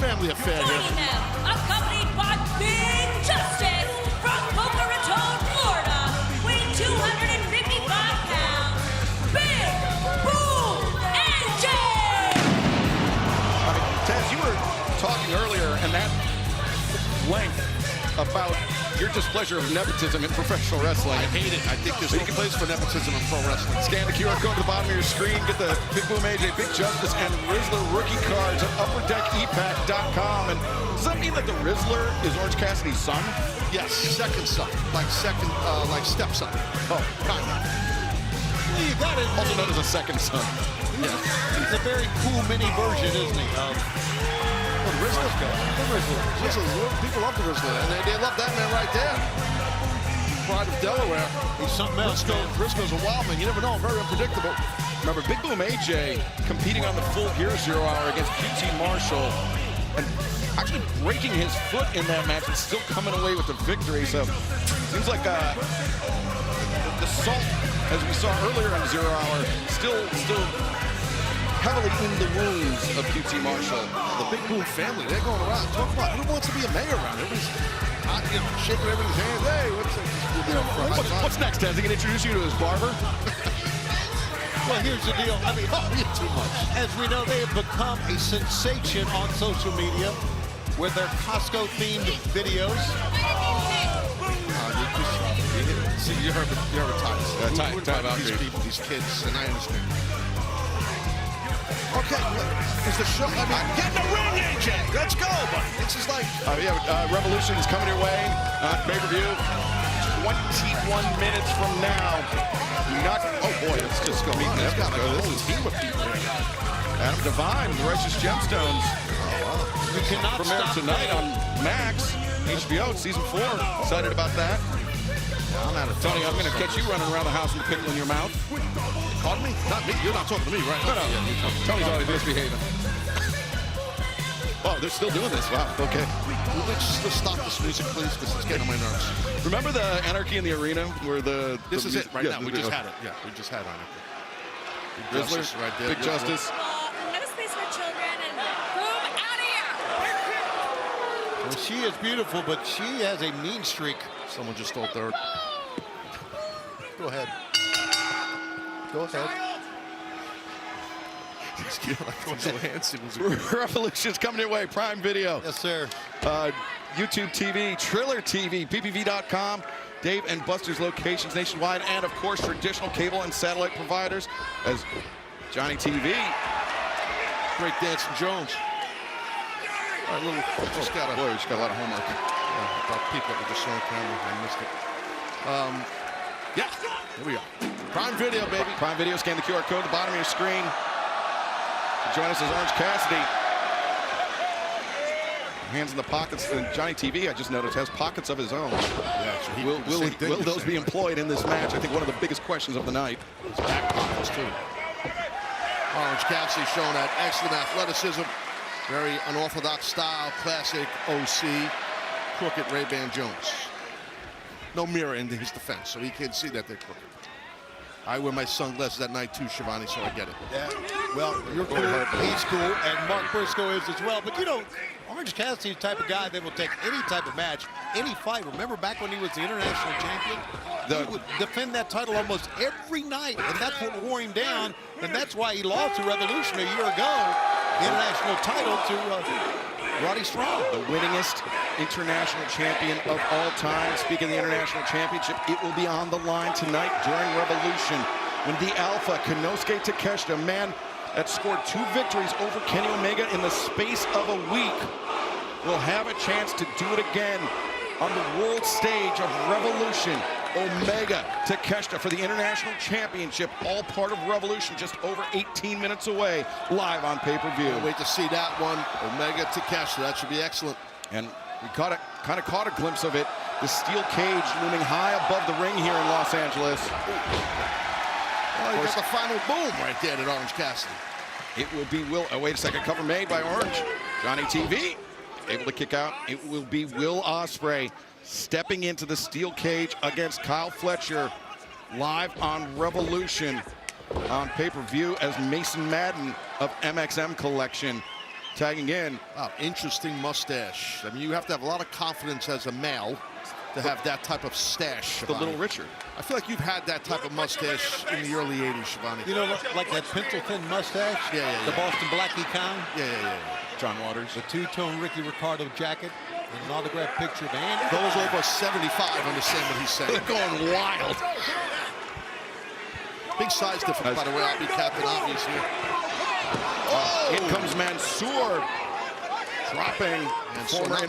J: Family affair
R: Joining them, accompanied by Big Justice from Boca Raton, Florida, weighing 255 pounds, Big Boom NJ!
J: I mean, Taz, you were talking earlier in that length about your displeasure of nepotism in professional wrestling. I hate it. I think there's no place for nepotism in pro wrestling. Scan the QR code at the bottom of your screen. Get the Big Boom AJ, Big Justice, and Rizzler rookie cards at UpperDeckEPAC.com. And does that mean that the Rizzler is Orange Cassidy's son?
S: Yes, second son, like stepson.
J: Oh, kind of.
Q: You got it.
J: Also known as a second son.
Q: He's a very cool mini version, isn't he?
S: The Rizzler. People love the Rizzler, and they love that man right there. Pride of Delaware.
Q: He's something else.
S: Briscoe's a wild man. You never know. Very unpredictable.
J: Remember, Big Boom AJ competing on the Full Gear 0 Hour against QT Marshall and actually breaking his foot in that match and still coming away with the victory. So seems like the salt, as we saw earlier on 0 Hour, still heavily in the wounds of QT Marshall.
S: The Big Boom family, they're going around. Talk about who wants to be a mayor around. Everybody's shaking everybody's hands. Hey,
J: what's next, Taz? He can introduce you to his barber?
Q: Well, here's the deal. I mean,
S: you're too much.
Q: As we know, they have become a sensation on social media with their Costco-themed videos.
S: You heard it,
J: Ty
S: these people, these kids, and I understand. Okay, is the show? I mean, get in the ring, AJ. Let's go, buddy. This is like.
J: Revolution is coming your way on pay-per-view. 21 minutes from now. Oh boy, let's just go. Let's go. This is team of people. Adam Devine, the Righteous Gemstones.
Q: You cannot
J: premiere
Q: stop
J: tonight on Max. HBO season 4. Excited about that. I'm out of Tony, I'm going to catch you running around the house with a pickle in your mouth.
S: Pardon me? Not me. You're not talking to me, right?
J: No. Tony's already misbehaving. Oh, they're still doing this. Wow. Okay.
S: Let's stop this music, please, because it's getting on my nerves.
J: Remember the Anarchy in the Arena where
S: This is it right now. We just had it. Yeah, we just had on it. Big Justice right there.
J: Big Justice.
R: No space for children and boom, out of here.
Q: Well, she is beautiful, but she has a mean streak.
S: Someone just stole third.
Q: Go ahead. Go ahead.
J: Revolution's coming your way. Prime Video.
Q: Yes, sir.
J: YouTube TV, Triller TV, ppv.com, Dave and Buster's locations nationwide, and of course traditional cable and satellite providers as Johnny TV.
S: Great dancing Jones. All right, just got a lot of homework. About people that were just on camera. I missed it. Yeah, here we are. Prime Video, baby.
J: Prime Video, scan the QR code at the bottom of your screen. Join us as Orange Cassidy. Hands in the pockets. And Johnny TV, I just noticed, has pockets of his own.
S: Yeah, so
J: will those be employed in this match? I think one of the biggest questions of the night.
S: His back pockets, too. Orange Cassidy showing that excellent athleticism. Very unorthodox style, classic OC, crooked Ray-Ban Jones. No mirror in his defense, so he can't see that they're crooked. I wear my sunglasses at night too, Shivani, so I get it.
Q: Yeah. Well, you're cool, he's cool, and Mark Briscoe is as well. But, you know, Orange Cassidy's the type of guy that will take any type of match, any fight. Remember back when he was the international champion? He would defend that title almost every night, and that's what wore him down. And that's why he lost to Revolution a year ago, the international title to Roddy Strong.
J: The winningest international champion of all time. Speaking of the international championship, it will be on the line tonight during Revolution when the Alpha, Konosuke Takeshita, man that scored 2 victories over Kenny Omega in the space of a week, will have a chance to do it again on the world stage of Revolution. Omega Takeshita for the international championship, all part of Revolution, just over 18 minutes away, live on pay-per-view.
S: Can't wait to see that one. Omega Takeshita, that should be excellent.
J: And we kind of caught a glimpse of it. The steel cage looming high above the ring here in Los Angeles.
S: Oh, you got the final boom right there at Orange Cassidy.
J: It will be oh, wait a second, cover made by Orange. Johnny TV able to kick out. It will be Will Ospreay stepping into the steel cage against Kyle Fletcher, live on Revolution on pay-per-view as Mason Madden of MXM Collection tagging in.
S: Wow, interesting mustache. I mean, you have to have a lot of confidence as a male to have that type of stash.
J: The Little Richard.
S: I feel like you've had that type of mustache in the early 80s, Shivani.
Q: You know, like that pencil-thin mustache?
S: Yeah.
Q: The Boston Blackie kind?
S: Yeah.
J: John Waters.
Q: The two-tone Ricky Ricardo jacket. An autographed picture of Andy.
S: Those over 75 understand what he's saying.
J: They're going wild.
S: Big size difference, by the way. I'll be Captain Obvious here.
J: Oh! In comes Mansoor. Dropping.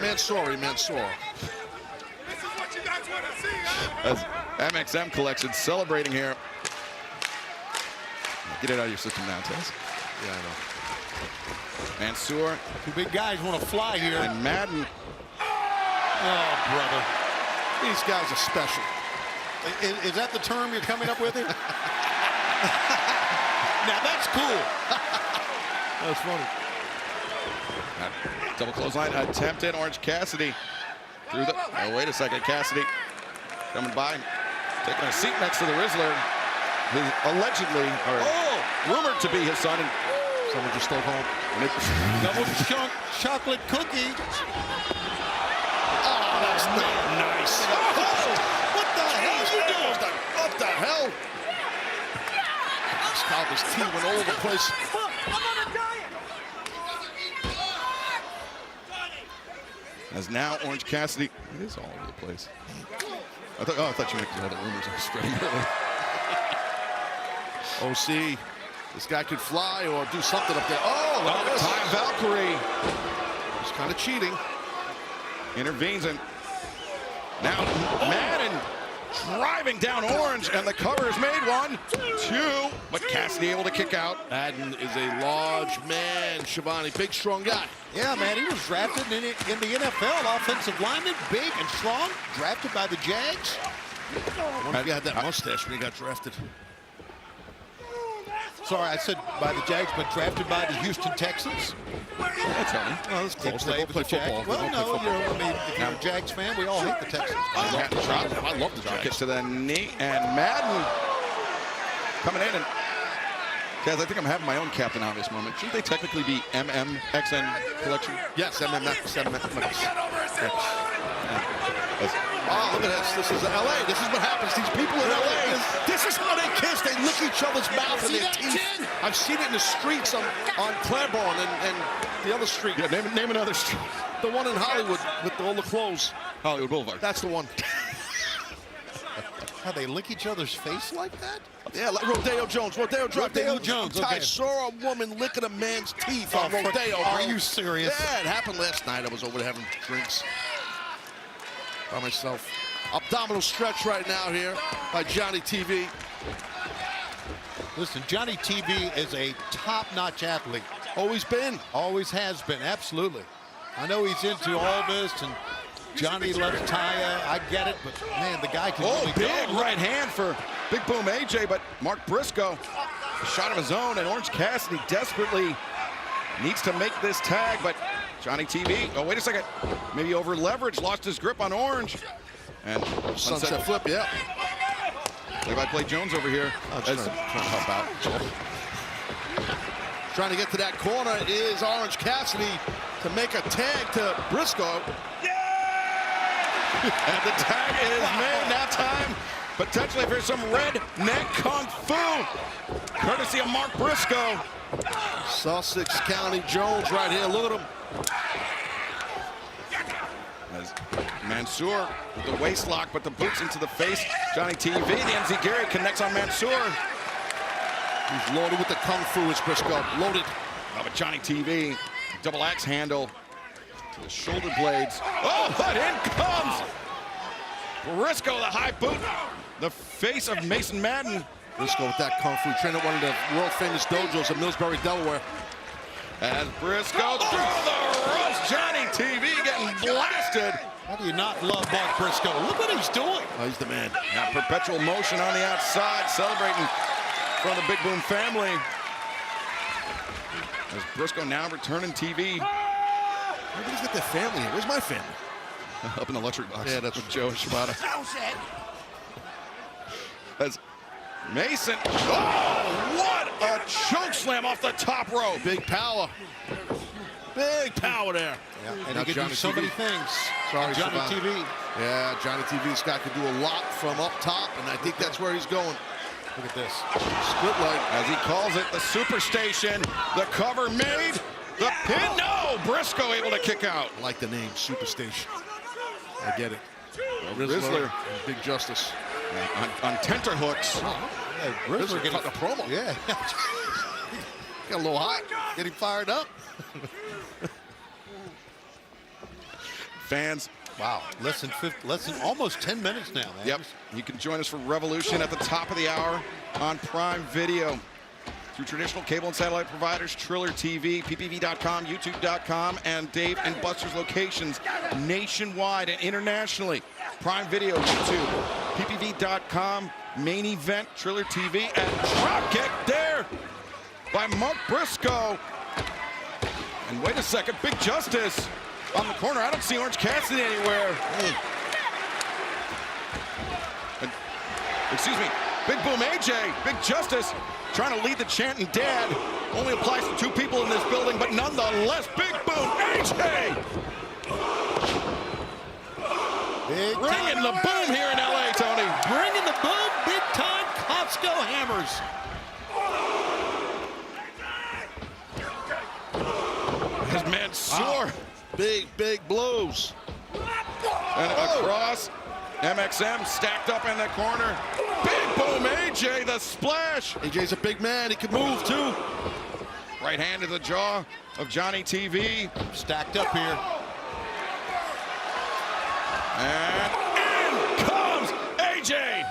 S: Mansoor.
J: As MXM Collection celebrating here. Get it out of your system now, Tess.
S: Yeah, I know.
J: Mansoor.
Q: 2 big guys want to fly here.
J: And Madden.
Q: Oh, brother.
S: These guys are special.
Q: Is that the term you're coming up with here? Now, that's cool.
S: That's funny.
J: Double clothesline attempted. Orange Cassidy through the... Oh, wait a second. Cassidy coming by, taking a seat next to the Rizzler, who allegedly, or rumored to be his son. And
S: someone just stole home.
Q: Double chocolate cookie.
S: Oh, that's not nice. Oh, what the hell are you doing? What the hell? Excalibur's team went all over the place.
J: As now Orange Cassidy, it is all over the place. I thought you meant all the rumors are spreading early.
S: OC, this guy could fly or do something up there. Oh, look at this.
J: Time Valkyrie.
S: He's kind of cheating.
J: Intervenes and now Madden driving down Orange, and the cover is made. 1, 2, but Cassidy able to kick out.
S: Madden is a large man, Shivani, big, strong guy.
Q: Yeah, man, he was drafted in the NFL, offensive lineman, big and strong, drafted by the Jags.
S: Wonder if he had that mustache when he got drafted.
Q: Sorry, I said by the Jags, but drafted by the Houston Texans.
J: That's funny. Well, that's
Q: They
J: close.
Q: play
J: They both play
Q: for the Jags.
J: football.
Q: Well,
J: They
Q: no,
J: both play
Q: you know, I
J: football.
Q: mean, if you're a Jags fan, we all hate the Texans.
J: I love the Jags. Gets to the knee, and Madden coming in. And Kaz, I think I'm having my own Captain Obvious moment. Shouldn't they technically be MMXN collection?
S: Yes, MMX. Oh, look at this. This is LA. This is what happens. These people in LA, this is how they kiss. They lick each other's mouth and their teeth. I've seen it in the streets on Claiborne and the other street.
J: Yeah, name another street.
S: The one in Hollywood with all the clothes.
J: Hollywood Boulevard.
S: That's the one.
Q: How they lick each other's face like that?
S: Yeah, like Rodeo Jones. Rodeo
Q: Jones,
S: I
Q: okay.
S: saw a woman licking a man's teeth on
Q: Oh,
S: Rodeo.
Q: are
S: bro.
Q: you serious?
S: Yeah, it happened last night. I was over there having drinks by myself. Abdominal stretch right now here by Johnny TV.
Q: Listen, Johnny TV is a top-notch athlete.
S: Always been.
Q: Always has been, absolutely. I know he's into all this, and Johnny loves Taya. I get it, but man, the guy can really
J: big
Q: go.
J: right hand for Big Boom AJ, but Mark Briscoe, a shot of his own, and Orange Cassidy desperately needs to make this tag, but Johnny TV, oh, wait a second, maybe over leverage, lost his grip on Orange. And
S: Sunset flip, yeah.
J: Play-by-play Jones over here.
S: Trying to help out. Trying to get to that corner is Orange Cassidy to make a tag to Briscoe.
J: And the tag is made. Now time potentially for some redneck kung fu, courtesy of Mark Briscoe.
S: Sussex County Jones right here. Look at him.
J: As Mansoor with the waist lock, but the boots into the face. Johnny TV, the NZ Gary connects on Mansoor.
S: He's loaded with the kung fu, is Briscoe. Loaded.
J: Oh, but Johnny TV, double axe handle to the shoulder blades. Oh, but in comes Briscoe, the high boot. The face of Mason Madden.
S: Briscoe with that kung fu, trained at one of the world famous dojos in Millsbury, Delaware.
J: As Briscoe through the ropes, Johnny TV getting blasted.
Q: How do you not love Mark Briscoe? Look what he's doing.
S: Oh, he's the man.
J: Now perpetual motion on the outside, celebrating from the Big Boom family. As Briscoe now returning TV.
S: Everybody's got their family here. Where's my family?
J: Up in the luxury box.
S: Yeah, that's
J: with Joe Shibata. As Mason. Oh, what a choke slam off the top rope.
S: Big power. Big power there.
Q: Yeah, and he can do so many things.
S: Sorry,
Q: Johnny
S: Shibata.
Q: TV.
S: Yeah, Johnny TV's got to do a lot from up top, and I think that's where he's going.
Q: Look at this.
S: Split leg.
J: As he calls it, the Superstation. The cover made. The pin. No! Briscoe able to kick out.
S: I like the name, Superstation. I get it.
J: Rizzler.
S: And Big Justice.
J: On tenterhooks.
Q: Yeah,
S: Rizzler
Q: getting
S: cutting a promo.
Q: Yeah.
S: Got a little hot. Getting fired up.
J: Fans.
Q: Wow. Less than almost 10 minutes now, man.
J: Yep. You can join us for Revolution at the top of the hour on Prime Video. Through traditional cable and satellite providers, Triller TV, ppv.com, youtube.com, and Dave and Buster's locations nationwide and internationally. Prime Video, YouTube, ppv.com, main event, Triller TV, and drop kick there by Mark Briscoe. And wait a second, Big Justice on the corner. I don't see Orange Cassidy anywhere. Excuse me, Big Boom AJ, Big Justice, trying to lead the chanting dad. Only applies to 2 people in this building, but nonetheless, Big Boom AJ. Bringing the boom here in LA, Tony.
Q: Bringing the boom, big time Costco hammers.
J: His man Soar.
S: Big blows.
J: And across, MXM stacked up in the corner. Big Boom AJ, the splash.
S: AJ's a big man. He can move, too.
J: Right hand to the jaw of Johnny TV.
Q: Stacked up here.
J: And in comes AJ.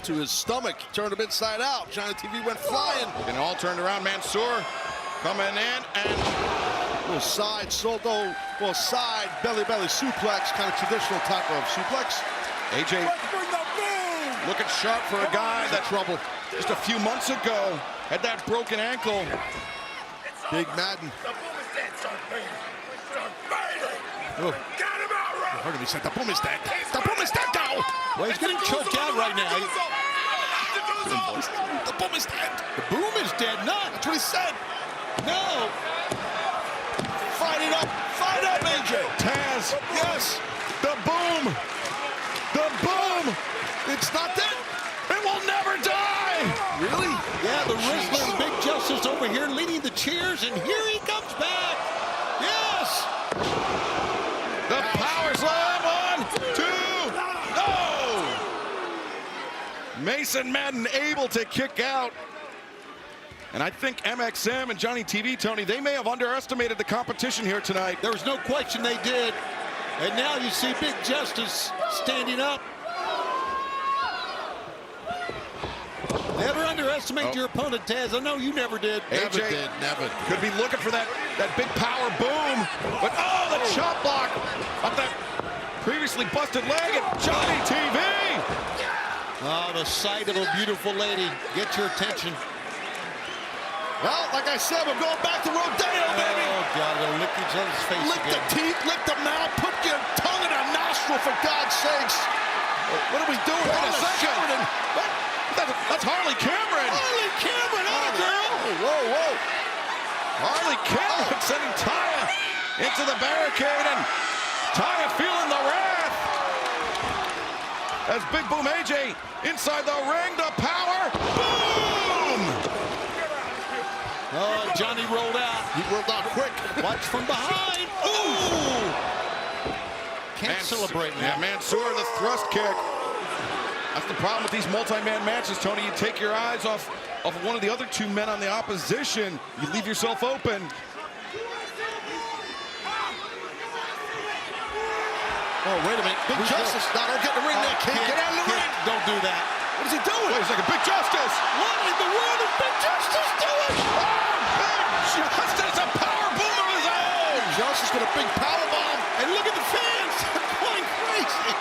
S: went to his stomach, turned him inside out. Johnny TV went flying.
J: And all turned around. Mansoor coming in and
S: little side soldo, little side belly suplex, kind of traditional type of suplex.
J: AJ looking sharp for a guy that
S: trouble
J: just a few months ago had that broken ankle.
S: Big Madden. Oh. You heard him, he said the boom is dead. The boom is dead now.
Q: Well, he's getting choked out right now.
S: The boom is dead.
Q: The boom is dead. No,
S: that's what he said.
Q: No.
S: Fight it up. Fight up, AJ.
J: Taz.
S: Yes.
J: The boom. The boom.
S: It's not dead.
J: It will never die.
S: Really?
Q: Yeah, the wrestler, Big Justice over here leading the cheers, and here he comes back. Yes.
J: The power slam. 1, 2. No. Mason Madden able to kick out. And I think MXM and Johnny TV, Tony, they may have underestimated the competition here tonight.
Q: There was no question they did. And now you see Big Justice standing up. Never underestimate your opponent, Taz. I know you never did.
J: AJ
S: never.
J: Could be looking for that big power boom. But oh, the chop block off that previously busted leg and Johnny TV.
Q: Oh, the sight of a beautiful lady. Get your attention.
S: Well, like I said, we're going back to Rodeo, baby.
Q: Oh, God, they'll lick each other's face
S: Lick
Q: again.
S: the teeth, lick the mouth, put your tongue in a nostril, for God's sakes. What are we doing?
J: Wait a second. That's Harley Cameron.
S: Harley Cameron, girl.
J: Whoa, whoa. Harley Cameron sending Taya into the barricade, and Taya feeling the wrath. As Big Boom AJ inside the ring, the power. Boom!
Q: Oh, Johnny rolled out.
S: He rolled out quick.
Q: Watch from behind. Ooh! Can't celebrate now.
J: Yeah, Mansoor, the thrust kick. That's the problem with these multi-man matches, Tony. You take your eyes off of one of the other two men on the opposition. You leave yourself open.
S: Oh, wait a minute. Big Justice. No, don't get in the ring there, kid. Get out of the ring.
Q: Don't do that.
S: What is he doing?
J: Wait a second. Big Justice.
S: What in the world is Big Justice doing?
J: Big Justice, a power boom of his own.
S: Justice with a big power bomb.
Q: And look at the fans. They're going crazy.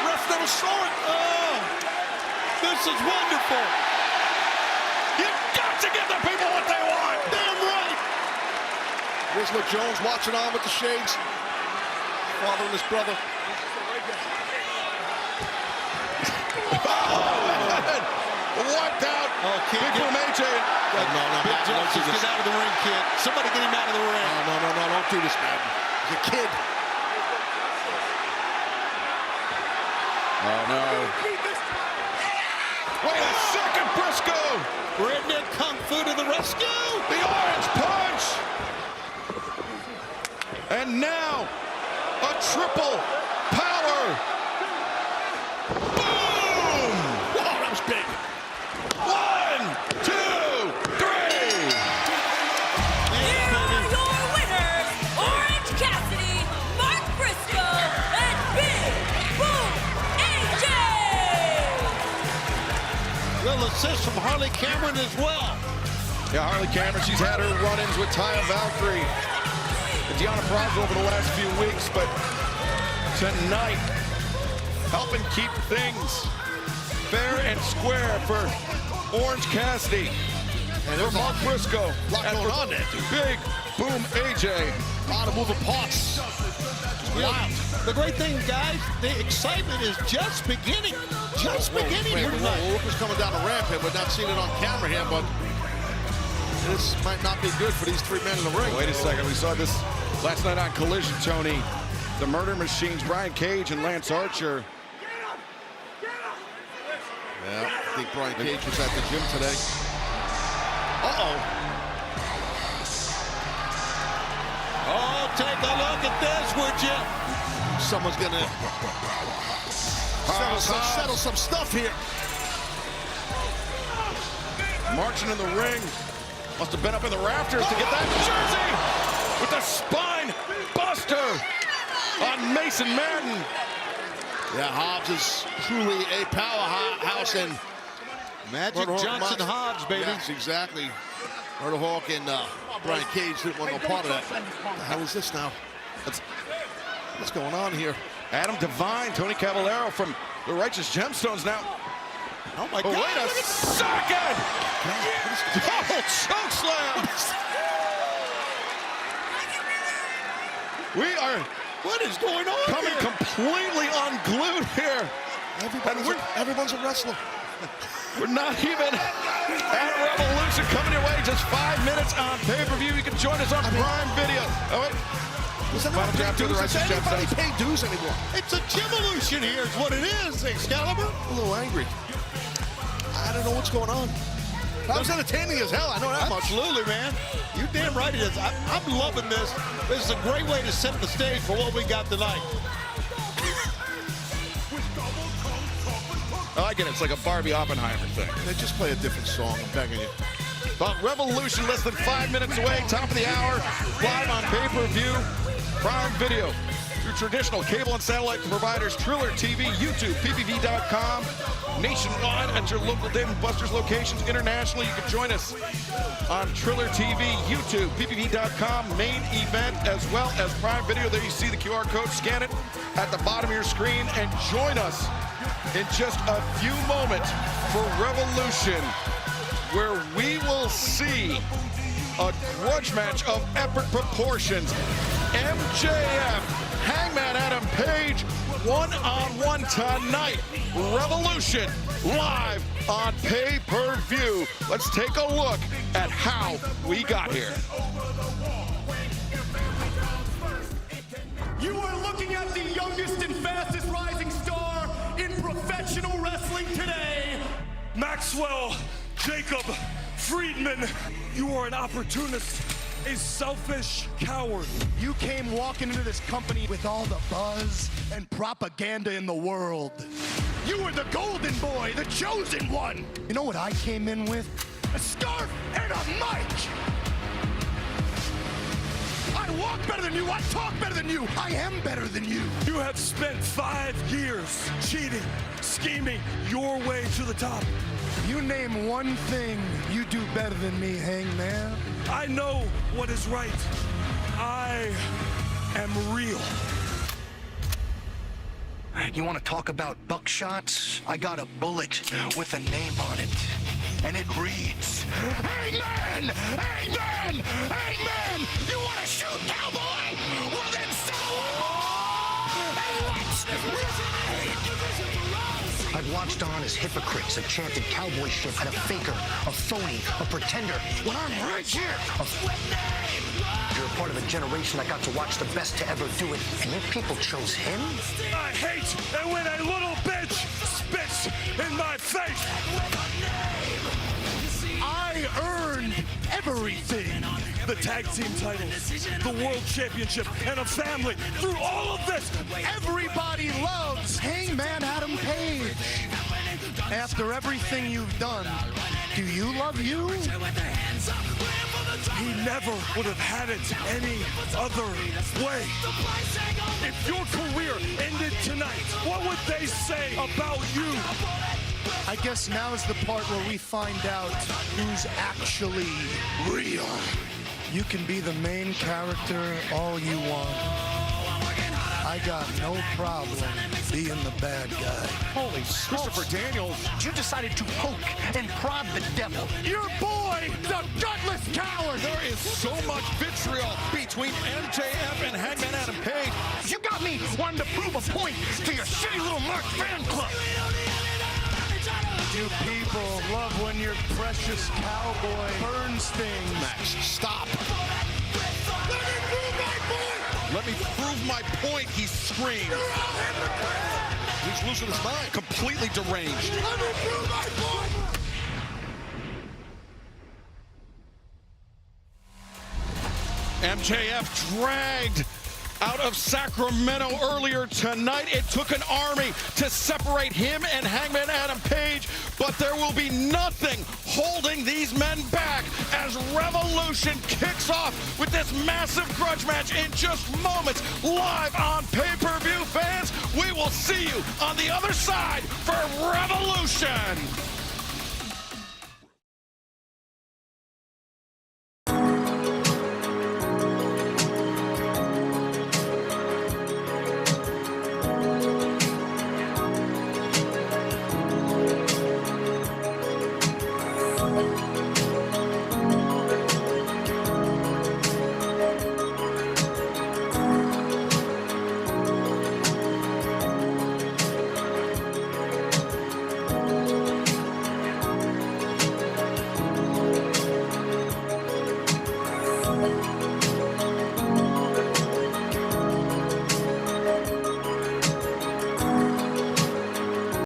S: Ref never saw it.
Q: Oh, this is wonderful.
J: You got to give the people what they want.
Q: Damn right.
S: Here's Rick Jones watching on with the shades. Father and his brother.
J: Wiped out.
Q: Oh, kid.
J: Big Boom AJ.
S: No.
Q: Big Justice, get out of the ring, kid. Somebody get him out of the ring.
S: No. Don't do this, man. He's a kid.
J: Oh, no. Wait a second, Briscoe.
Q: Redneck Kung Fu to the rescue.
J: The orange punch. And now, a triple power. Boom!
S: Whoa, that was big.
J: 1, 2, 3.
R: Here are your winners, Orange Cassidy, Mark Briscoe, and Big Boom AJ.
Q: Little assist from Harley Cameron as well.
J: Yeah, Harley Cameron, she's had her run-ins with Taya Valkyrie and Deonna Purrazzo over the last few weeks, but tonight, helping keep things fair and square for Orange Cassidy and for Mark Briscoe
S: Lot going on there, dude.
J: Big Boom AJ.
S: A lot of moving parts.
Q: Wow. The great thing, guys, the excitement is just beginning. Just beginning here tonight.
S: Look who's coming down the ramp here. We're not seeing it on camera here, but this might not be good for these three men in the ring.
J: Wait a second, we saw this last night on Collision, Tony. The Murder Machines, Brian Cage and Lance Archer.
S: Yeah, I think Brian Cage was at the gym today.
Q: Oh, take a look at this, would you?
S: Someone's gonna settle some stuff here.
J: Marching in the ring. Must have been up in the rafters to get that jersey with the spine buster on Mason Madden.
S: Yeah, Hobbs is truly a powerhouse, and
Q: Magic Johnson Hobbs, baby.
S: Yes, exactly. Murder Hawk and Brian Cage didn't want no part of that. What the hell is this now? What's going on here?
J: Adam Devine, Tony Caballero from the Righteous Gemstones now.
Q: Oh my God!
J: Wait a second! Double choke slam! We are.
Q: What is going on
J: coming
Q: here?
J: Completely unglued here.
S: Everyone's a wrestler.
J: We're not even at Revolution, coming your way just 5 minutes on pay-per-view. You can join us on Prime Video. Oh, wait.
S: Does anyone pay dues? Does anybody pay dues anymore?
Q: It's a Gym-olution here is what it is, Excalibur.
S: I'm a little angry. I don't know what's going on. That was entertaining as hell. I know that much.
Q: Absolutely, man. You damn right it is. I'm loving this. This is a great way to set the stage for what we got tonight.
J: I get it. It's like a Barbie Oppenheimer thing.
S: They just play a different song. I'm begging you.
J: But Revolution, less than 5 minutes away, top of the hour, live on pay-per-view, Prime Video. Through traditional cable and satellite providers, Triller TV, YouTube, PPV.com, nationwide at your local Dave & Buster's locations. Internationally, you can join us on Triller TV, YouTube, PPV.com, main event, as well as Prime Video. There you see the QR code. Scan it at the bottom of your screen and join us in just a few moments for Revolution, where we will see a grudge match of epic proportions. MJF, Hangman Adam Page, one-on-one tonight. Revolution, live on pay-per-view. Let's take a look at how we got here.
F: You are looking at the youngest and fastest rising star in professional wrestling today.
V: Maxwell Jacob Friedman, you are an opportunist, a selfish coward.
F: You came walking into this company with all the buzz and propaganda in the world. You were the golden boy, the chosen one. You know what I came in with? A scarf and a mic. I walk better than you, I talk better than you, I am better than you.
V: You have spent 5 years cheating, scheming your way to the top.
F: You name one thing you do better than me, Hangman.
V: I know what is right. I am real.
F: You want to talk about buckshots? I got a bullet with a name on it, and it reads, Hangman! Hangman! Hangman! You want to shoot, cowboy? Well, then so I've watched on as hypocrites have chanted cowboy shit at a faker, a phony, a pretender. When I'm right here, you're a part of a generation that got to watch the best to ever do it, and you people chose him?
V: I hate it when a little bitch spits in my face.
F: I earned everything.
V: The tag team titles, the world championship, and a family. Through all of this,
F: everybody loves Hangman Adam Page. After everything you've done, do you love you?
V: He never would have had it any other way. If your career ended tonight, what would they say about you?
F: I guess now is the part where we find out who's actually real. You can be the main character all you want. I got no problem being the bad guy.
U: Holy Christopher Daniels.
F: You decided to poke and prod the devil. Your boy, the gutless coward.
J: There is so much vitriol between MJF and Hangman Adam Page.
F: You got me wanting to prove a point to your shitty little Mark fan club. You people love when your precious cowboy burns things.
S: Max, stop. Let me prove my point, he screamed. He's losing his mind. Completely deranged.
F: Let me prove my point.
J: MJF dragged out of Sacramento earlier tonight. It took an army to separate him and Hangman Adam Page, but there will be nothing holding these men back as Revolution kicks off with this massive grudge match in just moments, live on pay-per-view. Fans, we will see you on the other side for Revolution.